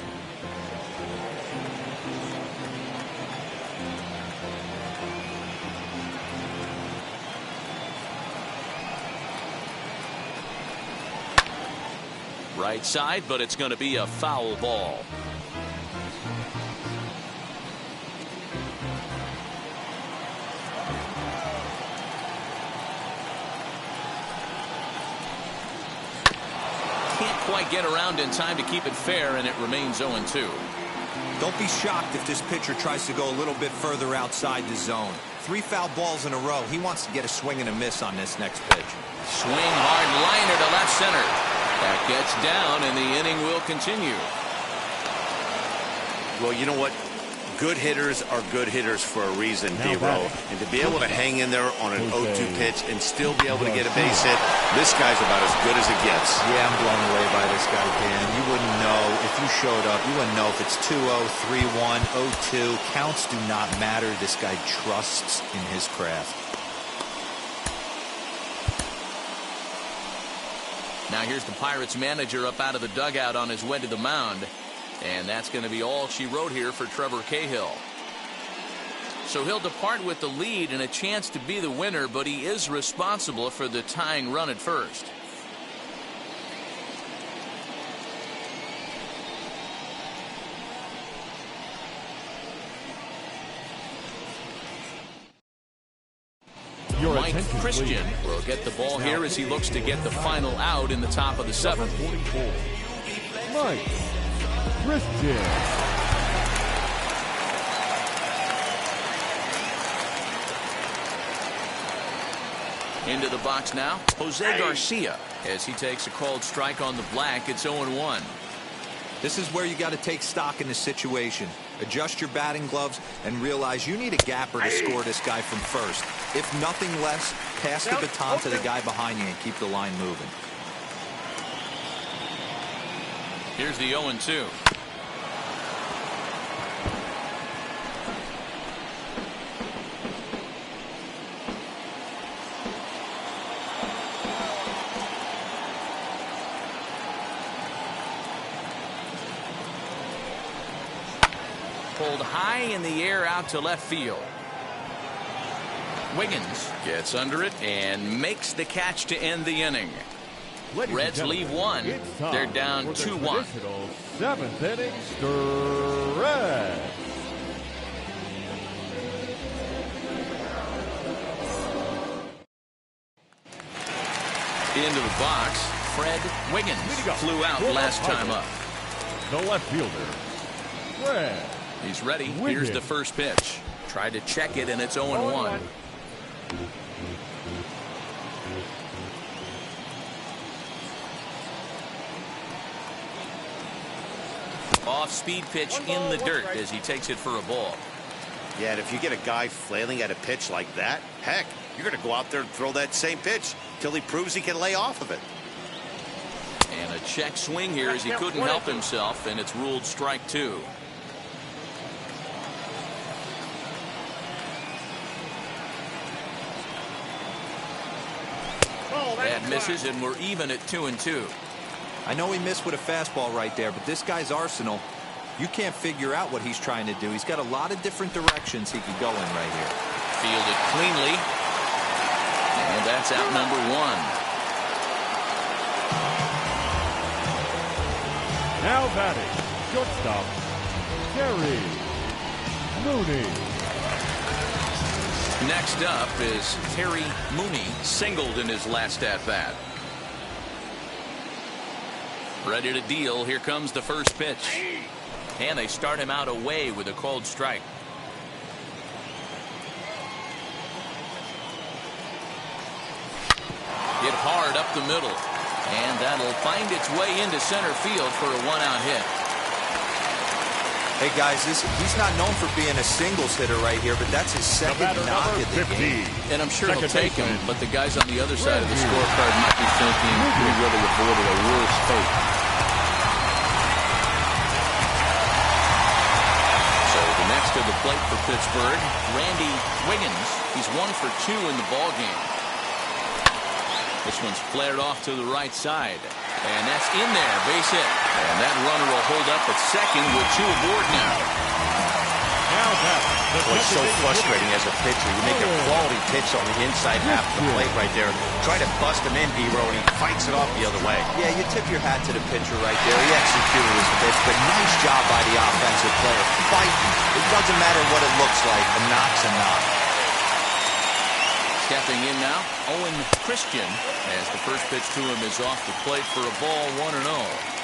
Right side, but it's going to be a foul ball. Can't quite get around in time to keep it fair, and it remains 0-2. Don't be shocked if this pitcher tries to go a little bit further outside the zone. 3 foul balls in a row. He wants to get a swing and a miss on this next pitch. Swing hard liner to left center. That gets down, and the inning will continue. Well, you know what? Good hitters are good hitters for a reason, D-Row. And to be able to hang in there on an 0-2 pitch and still be able to get a base hit, this guy's about as good as it gets. Yeah, I'm blown away by this guy, Dan. You wouldn't know if you showed up. You wouldn't know if it's 2-0, 3-1, 0-2. Counts do not matter. This guy trusts in his craft. Now here's the Pirates manager up out of the dugout on his way to the mound. And that's going to be all she wrote here for Trevor Cahill. So he'll depart with the lead and a chance to be the winner, but he is responsible for the tying run at first. Mike Christian will get the ball here as he looks to get the final out in the top of the seventh. Mike Christian. Into the box now, Jose Garcia, as he takes a called strike on the black. It's 0-1. This is where you got to take stock in the situation. Adjust your batting gloves and realize you need a gapper to score this guy from first. If nothing less, pass the baton to the guy behind you and keep the line moving. Here's the 0-2. Pulled high in the air out to left field. Wiggins gets under it and makes the catch to end the inning. Reds leave one. They're down 2-1. Seventh inning stretch. Into the box, Fred Wiggins flew out last time up. The left fielder, Fred. He's ready. Here's the first pitch. Tried to check it, and it's 0-1. Off-speed pitch in the dirt as he takes it for a ball. Yeah, and if you get a guy flailing at a pitch like that, heck, you're going to go out there and throw that same pitch till he proves he can lay off of it. And a check swing here as he couldn't help himself, and it's ruled strike two. That misses, and we're even at 2-2. I know he missed with a fastball right there, but this guy's arsenal, you can't figure out what he's trying to do. He's got a lot of different directions he could go in right here. Fielded cleanly. And that's out number one. Now batting, shortstop, Terry Mooney. Next up is Terry Mooney, singled in his last at-bat. Ready to deal. Here comes the first pitch. And they start him out away with a called strike. Hit hard up the middle. And that'll find its way into center field for a one-out hit. Hey guys, he's not known for being a singles hitter right here, but that's his second knock of the game. And I'm sure he'll take him, but the guys on the other side of the scorecard might be thinking we really avoided a worse fate. So the next to the plate for Pittsburgh, Randy Wiggins. He's 1 for 2 in the ball game. This one's flared off to the right side. And that's in there, base hit. And that runner will hold up at second with 2 aboard now. Boy, it's so frustrating as a pitcher. You make a quality pitch on the inside half of the plate right there. Try to bust him in, D-Row, and he fights it off the other way. Yeah, you tip your hat to the pitcher right there. He executed his pitch, but nice job by the offensive player. Fighting. It doesn't matter what it looks like. A knock's a knock. Stepping in now, Owen Christian, as the first pitch to him is off the plate for a ball, 1-0.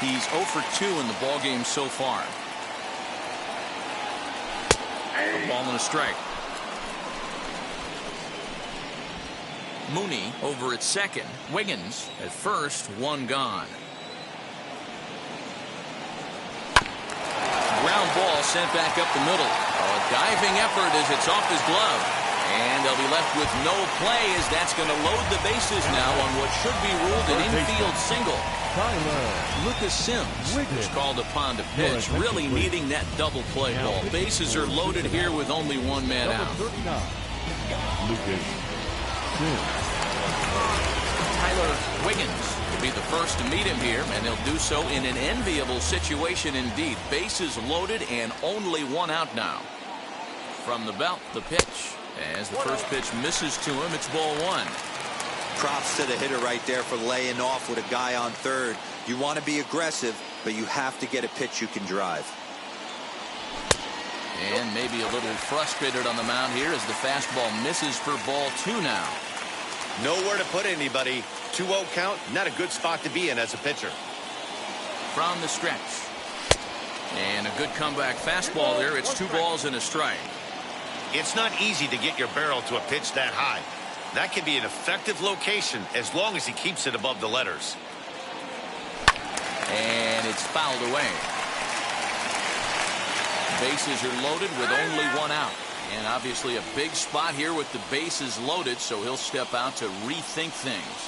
He's 0 for 2 in the ball game so far. A ball and a strike. Mooney over at second. Wiggins at first, 1 gone. Ground ground ball sent back up the middle. A diving effort as it's off his glove. And they'll be left with no play as that's going to load the bases now on what should be ruled an infield single. Lucas Sims was called upon to pitch, really needing that double play ball. Bases are loaded here with only one man out. Lucas Sims. Tyler Wiggins will be the first to meet him here, and he'll do so in an enviable situation indeed. Bases loaded and only one out now. From the belt, the pitch. As the first pitch misses to him, it's ball one. Props to the hitter right there for laying off with a guy on third. You want to be aggressive, but you have to get a pitch you can drive. And maybe a little frustrated on the mound here as the fastball misses for ball two now. Nowhere to put anybody. 2-0 count, not a good spot to be in as a pitcher. From the stretch. And a good comeback fastball there. It's 2 balls and a strike. It's not easy to get your barrel to a pitch that high. That can be an effective location as long as he keeps it above the letters. And it's fouled away. Bases are loaded with only one out. And obviously a big spot here with the bases loaded, so he'll step out to rethink things.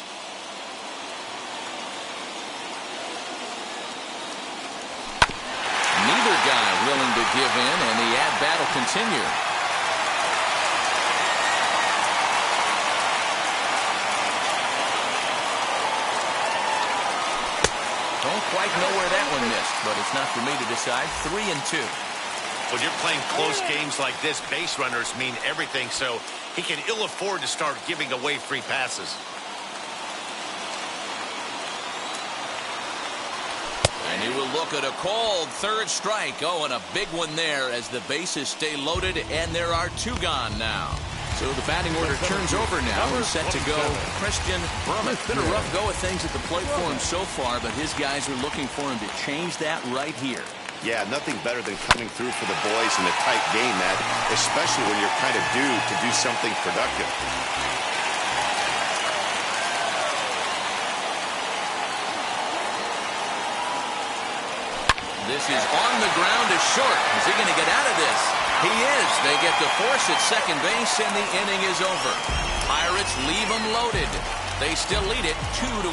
Neither guy willing to give in, and the at-bat will continue. Don't quite know where that one missed, but it's not for me to decide. 3-2. When you're playing close games like this, base runners mean everything, so he can ill afford to start giving away free passes. And he will look at a called third strike. Oh, and a big one there as the bases stay loaded, and there are 2 gone now. So the batting order turns over now. We're set to go Christian Brummett. It's been a rough go of things at the plate for him so far, but his guys are looking for him to change that right here. Yeah, nothing better than coming through for the boys in a tight game, Matt, especially when you're kind of due to do something productive. This is on the ground to short. Is he going to get out of this? He is. They get to force at second base, and the inning is over. Pirates leave them loaded. They still lead it 2-1.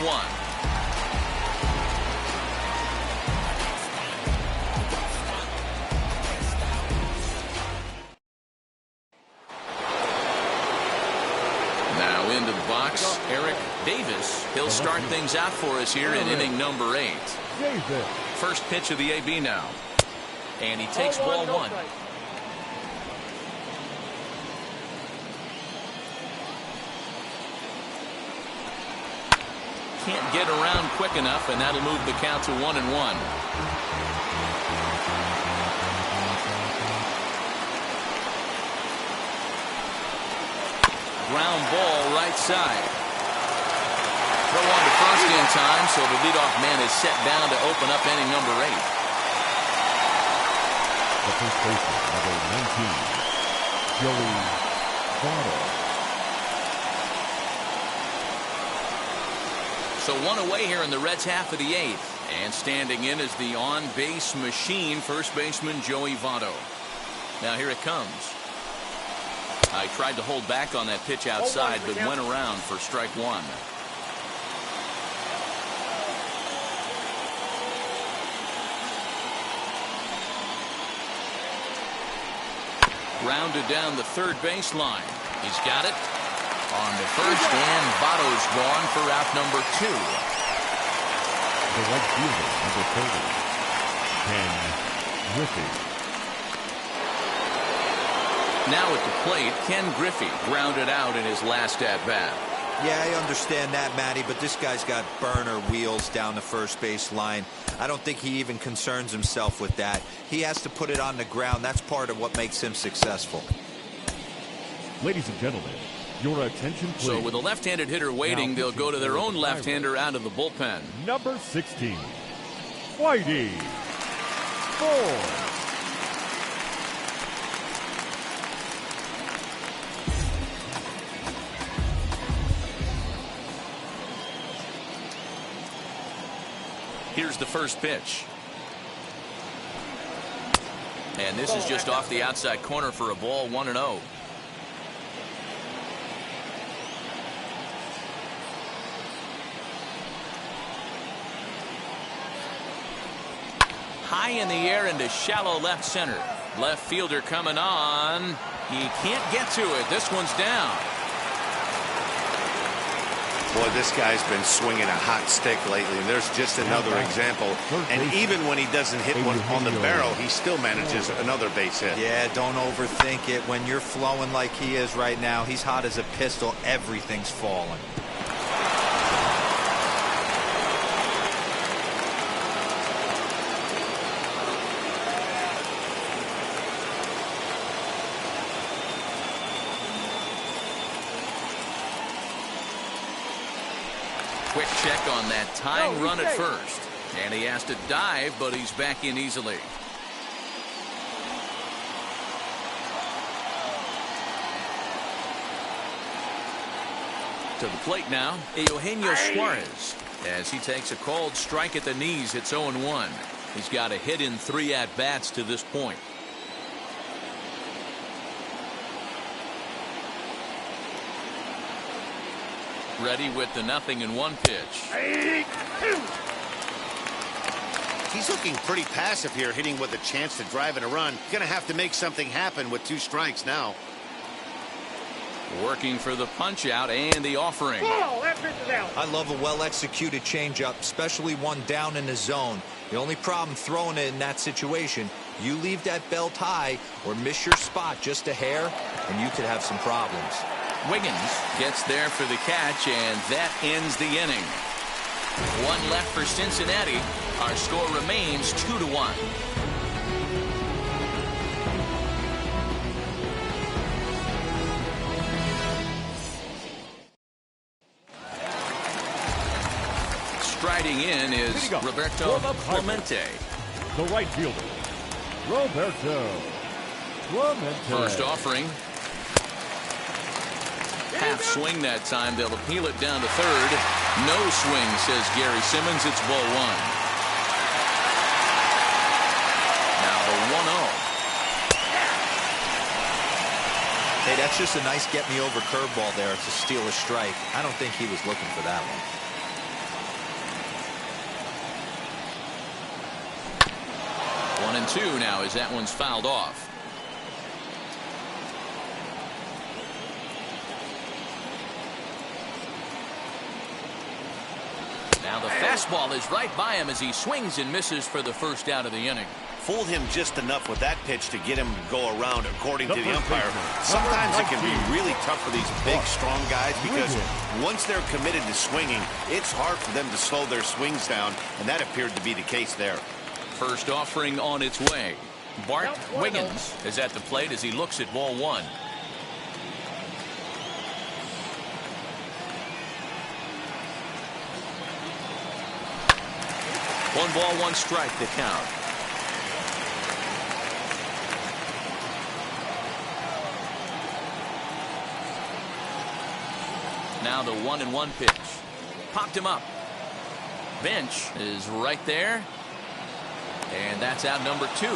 Now into the box, Eric Davis. He'll start things out for us here in inning number 8. First pitch of the AB now. And he takes ball one. Can't get around quick enough, and that'll move the count to 1-1. Ground ball right side. Throw on to first in time, so the leadoff man is set down to open up inning number 8. The first baseman, number 19, Joey Votto. So one away here in the Reds' half of the 8th. And standing in is the on-base machine, first baseman Joey Votto. Now here it comes. I tried to hold back on that pitch outside, but went around for strike one. Rounded down the third baseline. He's got it. On to first, and Votto's gone for out number 2. The right fielder, number 30, Ken Griffey. Now at the plate, Ken Griffey grounded out in his last at-bat. Yeah, I understand that, Matty, but this guy's got burner wheels down the first base line. I don't think he even concerns himself with that. He has to put it on the ground. That's part of what makes him successful. Ladies and gentlemen, your attention, please. So with a left-handed hitter waiting, they'll go to their own left-hander out of the bullpen. Number 16, Whitey Ford. Here's the first pitch. And this is just off the outside corner for a ball, 1-0. High in the air into shallow left center. Left fielder coming on. He can't get to it. This one's down. Boy, this guy's been swinging a hot stick lately, and there's just another example. And even when he doesn't hit one on the barrel, he still manages another base hit. Yeah, don't overthink it. When you're flowing like he is right now, he's hot as a pistol. Everything's falling. Quick check on that tying run at first. And he has to dive, but he's back in easily. To the plate now, Eugenio Suarez. As he takes a called strike at the knees, it's 0-1. He's got a hit in 3 at-bats to this point. Ready with the 0-1 pitch. He's looking pretty passive here, hitting with a chance to drive in a run. Gonna have to make something happen with 2 strikes now. Working for the punch out and the offering. That pitch is out. I love a well-executed changeup, especially one down in the zone. The only problem throwing it in that situation, you leave that belt high or miss your spot just a hair, and you could have some problems. Wiggins gets there for the catch, and that ends the inning. 1 left for Cincinnati. Our score remains 2-1. Striding in is Roberto Clemente. The right fielder, Roberto Clemente. First offering. Half swing that time. They'll appeal it down to third. No swing, says Gary Simmons. It's ball 1. Now the 1-0. Hey, that's just a nice get-me-over curveball there to steal a strike. I don't think he was looking for that one. 1-2 now as that one's fouled off. Now the fastball is right by him as he swings and misses for the first out of the inning. Fooled him just enough with that pitch to get him to go around, according to the umpire. Sometimes it can be really tough for these big, strong guys because once they're committed to swinging, it's hard for them to slow their swings down, and that appeared to be the case there. First offering on its way. Bart Wiggins is at the plate as he looks at ball 1. One ball, 1 strike to count. Now the 1-1 pitch. Popped him up. Bench is right there. And that's out number 2.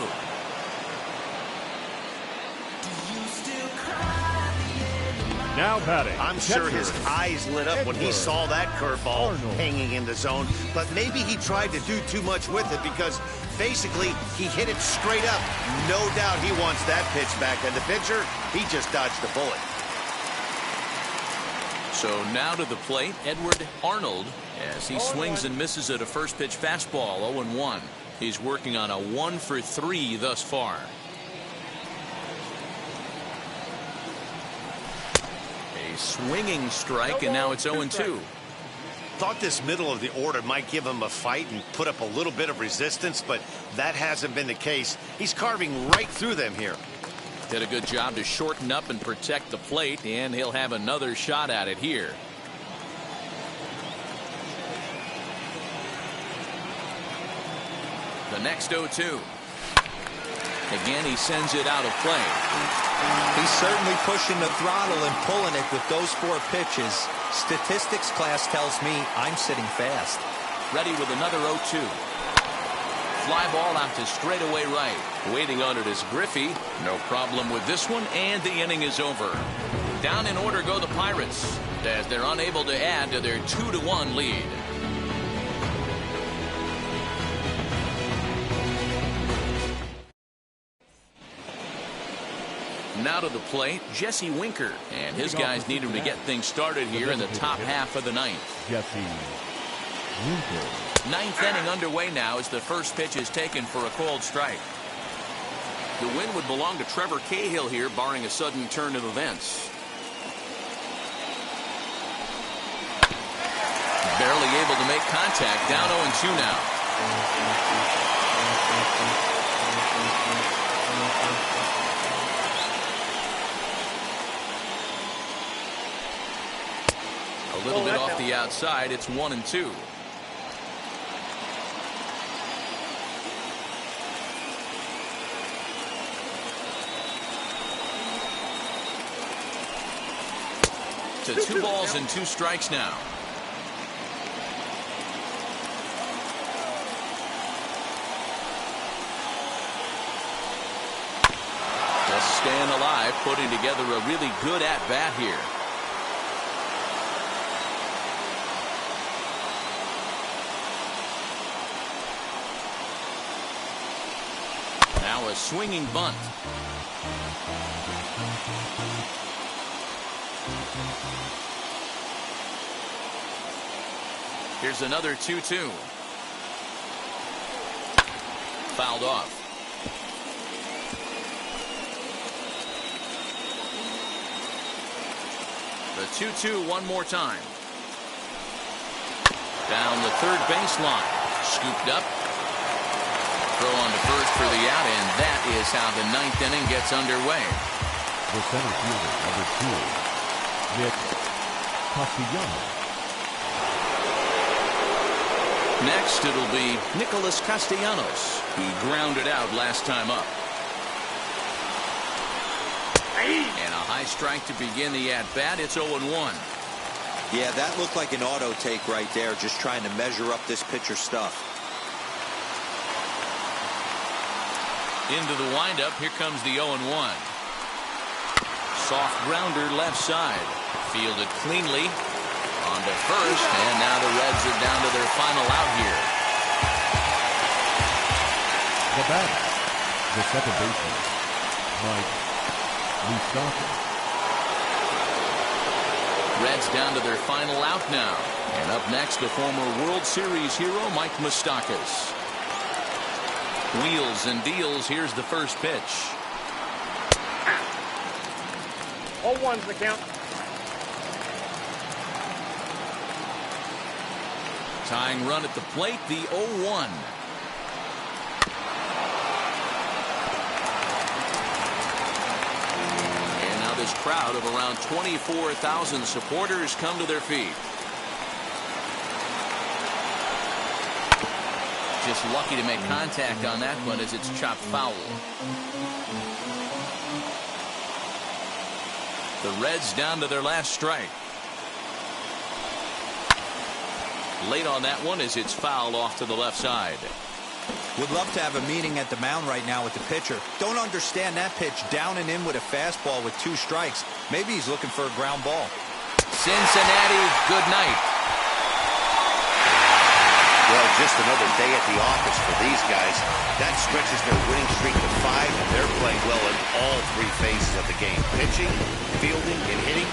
Now batting. I'm sure his eyes lit up when he saw that curveball hanging in the zone, but maybe he tried to do too much with it because basically he hit it straight up. No doubt he wants that pitch back, and the pitcher, he just dodged the bullet. So now to the plate, Edward Arnold, as he swings and misses at a first pitch fastball, 0-1. He's working on a 1 for 3 thus far. A swinging strike, and now it's 0-2. Thought this middle of the order might give him a fight and put up a little bit of resistance, but that hasn't been the case. He's carving right through them here. Did a good job to shorten up and protect the plate, and he'll have another shot at it here. The next 0-2. Again, he sends it out of play. He's certainly pushing the throttle and pulling it with those 4 pitches. Statistics class tells me I'm sitting fast. Ready with another 0-2. fly ball out to straightaway right. Waiting on it is Griffey. No problem with this one, and the inning is over. Down in order go the Pirates, as they're unable to add to their 2-1 lead. Now to the plate, Jesse Winker, and his guys need him to get things started here in the top half of the ninth. Jesse Winker. Ninth inning underway now as the first pitch is taken for a called strike. The win would belong to Trevor Cahill here, barring a sudden turn of events. Barely able to make contact, down 0-2 now. A little bit off the outside, it's 1-2. To 2 balls and 2 strikes now. Just staying alive, putting together a really good at-bat here. Now a swinging bunt. Here's another 2-2. Fouled off. The 2-2 one more time. Down the third baseline. Scooped up. Throw on to first for the out, and that is how the ninth inning gets underway. The center fielder, number 2, Nick Castellanos. Next, it'll be Nicholas Castellanos. He grounded out last time up. And a high strike to begin the at-bat. It's 0-1. Yeah, that looked like an auto take right there, just trying to measure up this pitcher's stuff. Into the windup, here comes the 0-1. Soft grounder left side. Fielded cleanly. On to first, and now the Reds are down to their final out here. The batter, the second baseman, Mike Moustakas. Reds down to their final out now. And up next, the former World Series hero, Mike Moustakas. Wheels and deals. Here's the first pitch. 0-1's the count. Tying run at the plate, the 0-1. And now this crowd of around 24,000 supporters come to their feet. Just lucky to make contact on that one as it's chopped foul. The Reds down to their last strike. Late on that one as it's fouled off to the left side. Would love to have a meeting at the mound right now with the pitcher. Don't understand that pitch, down and in with a fastball with 2 strikes. Maybe he's looking for a ground ball. Cincinnati, good night. Well, just another day at the office for these guys. That stretches their winning streak to 5, and they're playing well in all 3 phases of the game. Pitching, fielding, and hitting.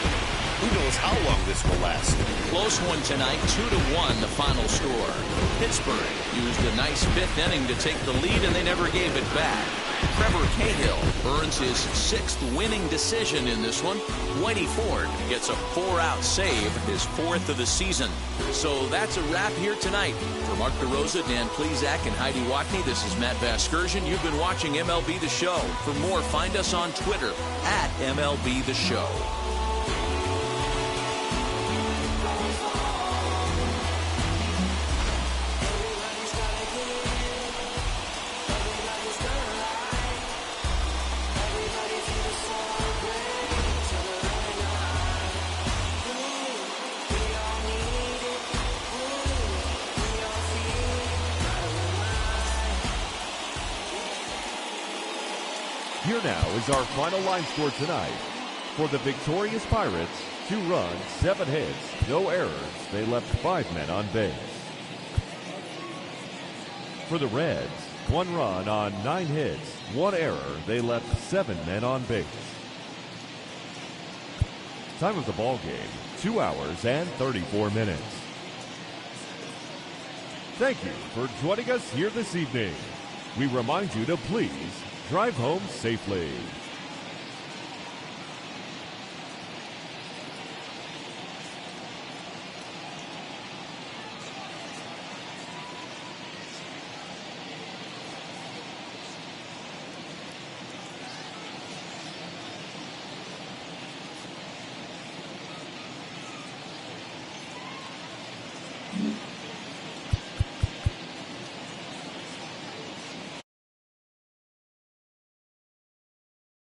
Who knows how long this will last? Close one tonight, 2-1 the final score. Pittsburgh used a nice 5th inning to take the lead, and they never gave it back. Trevor Cahill earns his 6th winning decision in this one. Whitey Ford gets a 4-out save, his 4th of the season. So that's a wrap here tonight. For Mark DeRosa, Dan Plezak, and Heidi Watney, this is Matt Vasgersian. You've been watching MLB The Show. For more, find us on Twitter at MLB The Show. Here now is our final line score tonight. For the victorious Pirates, 2 runs, 7 hits, no errors. They left 5 men on base. For the Reds, 1 run on 9 hits, 1 error. They left 7 men on base. Time of the ball game, 2 hours and 34 minutes. Thank you for joining us here this evening. We remind you to please drive home safely.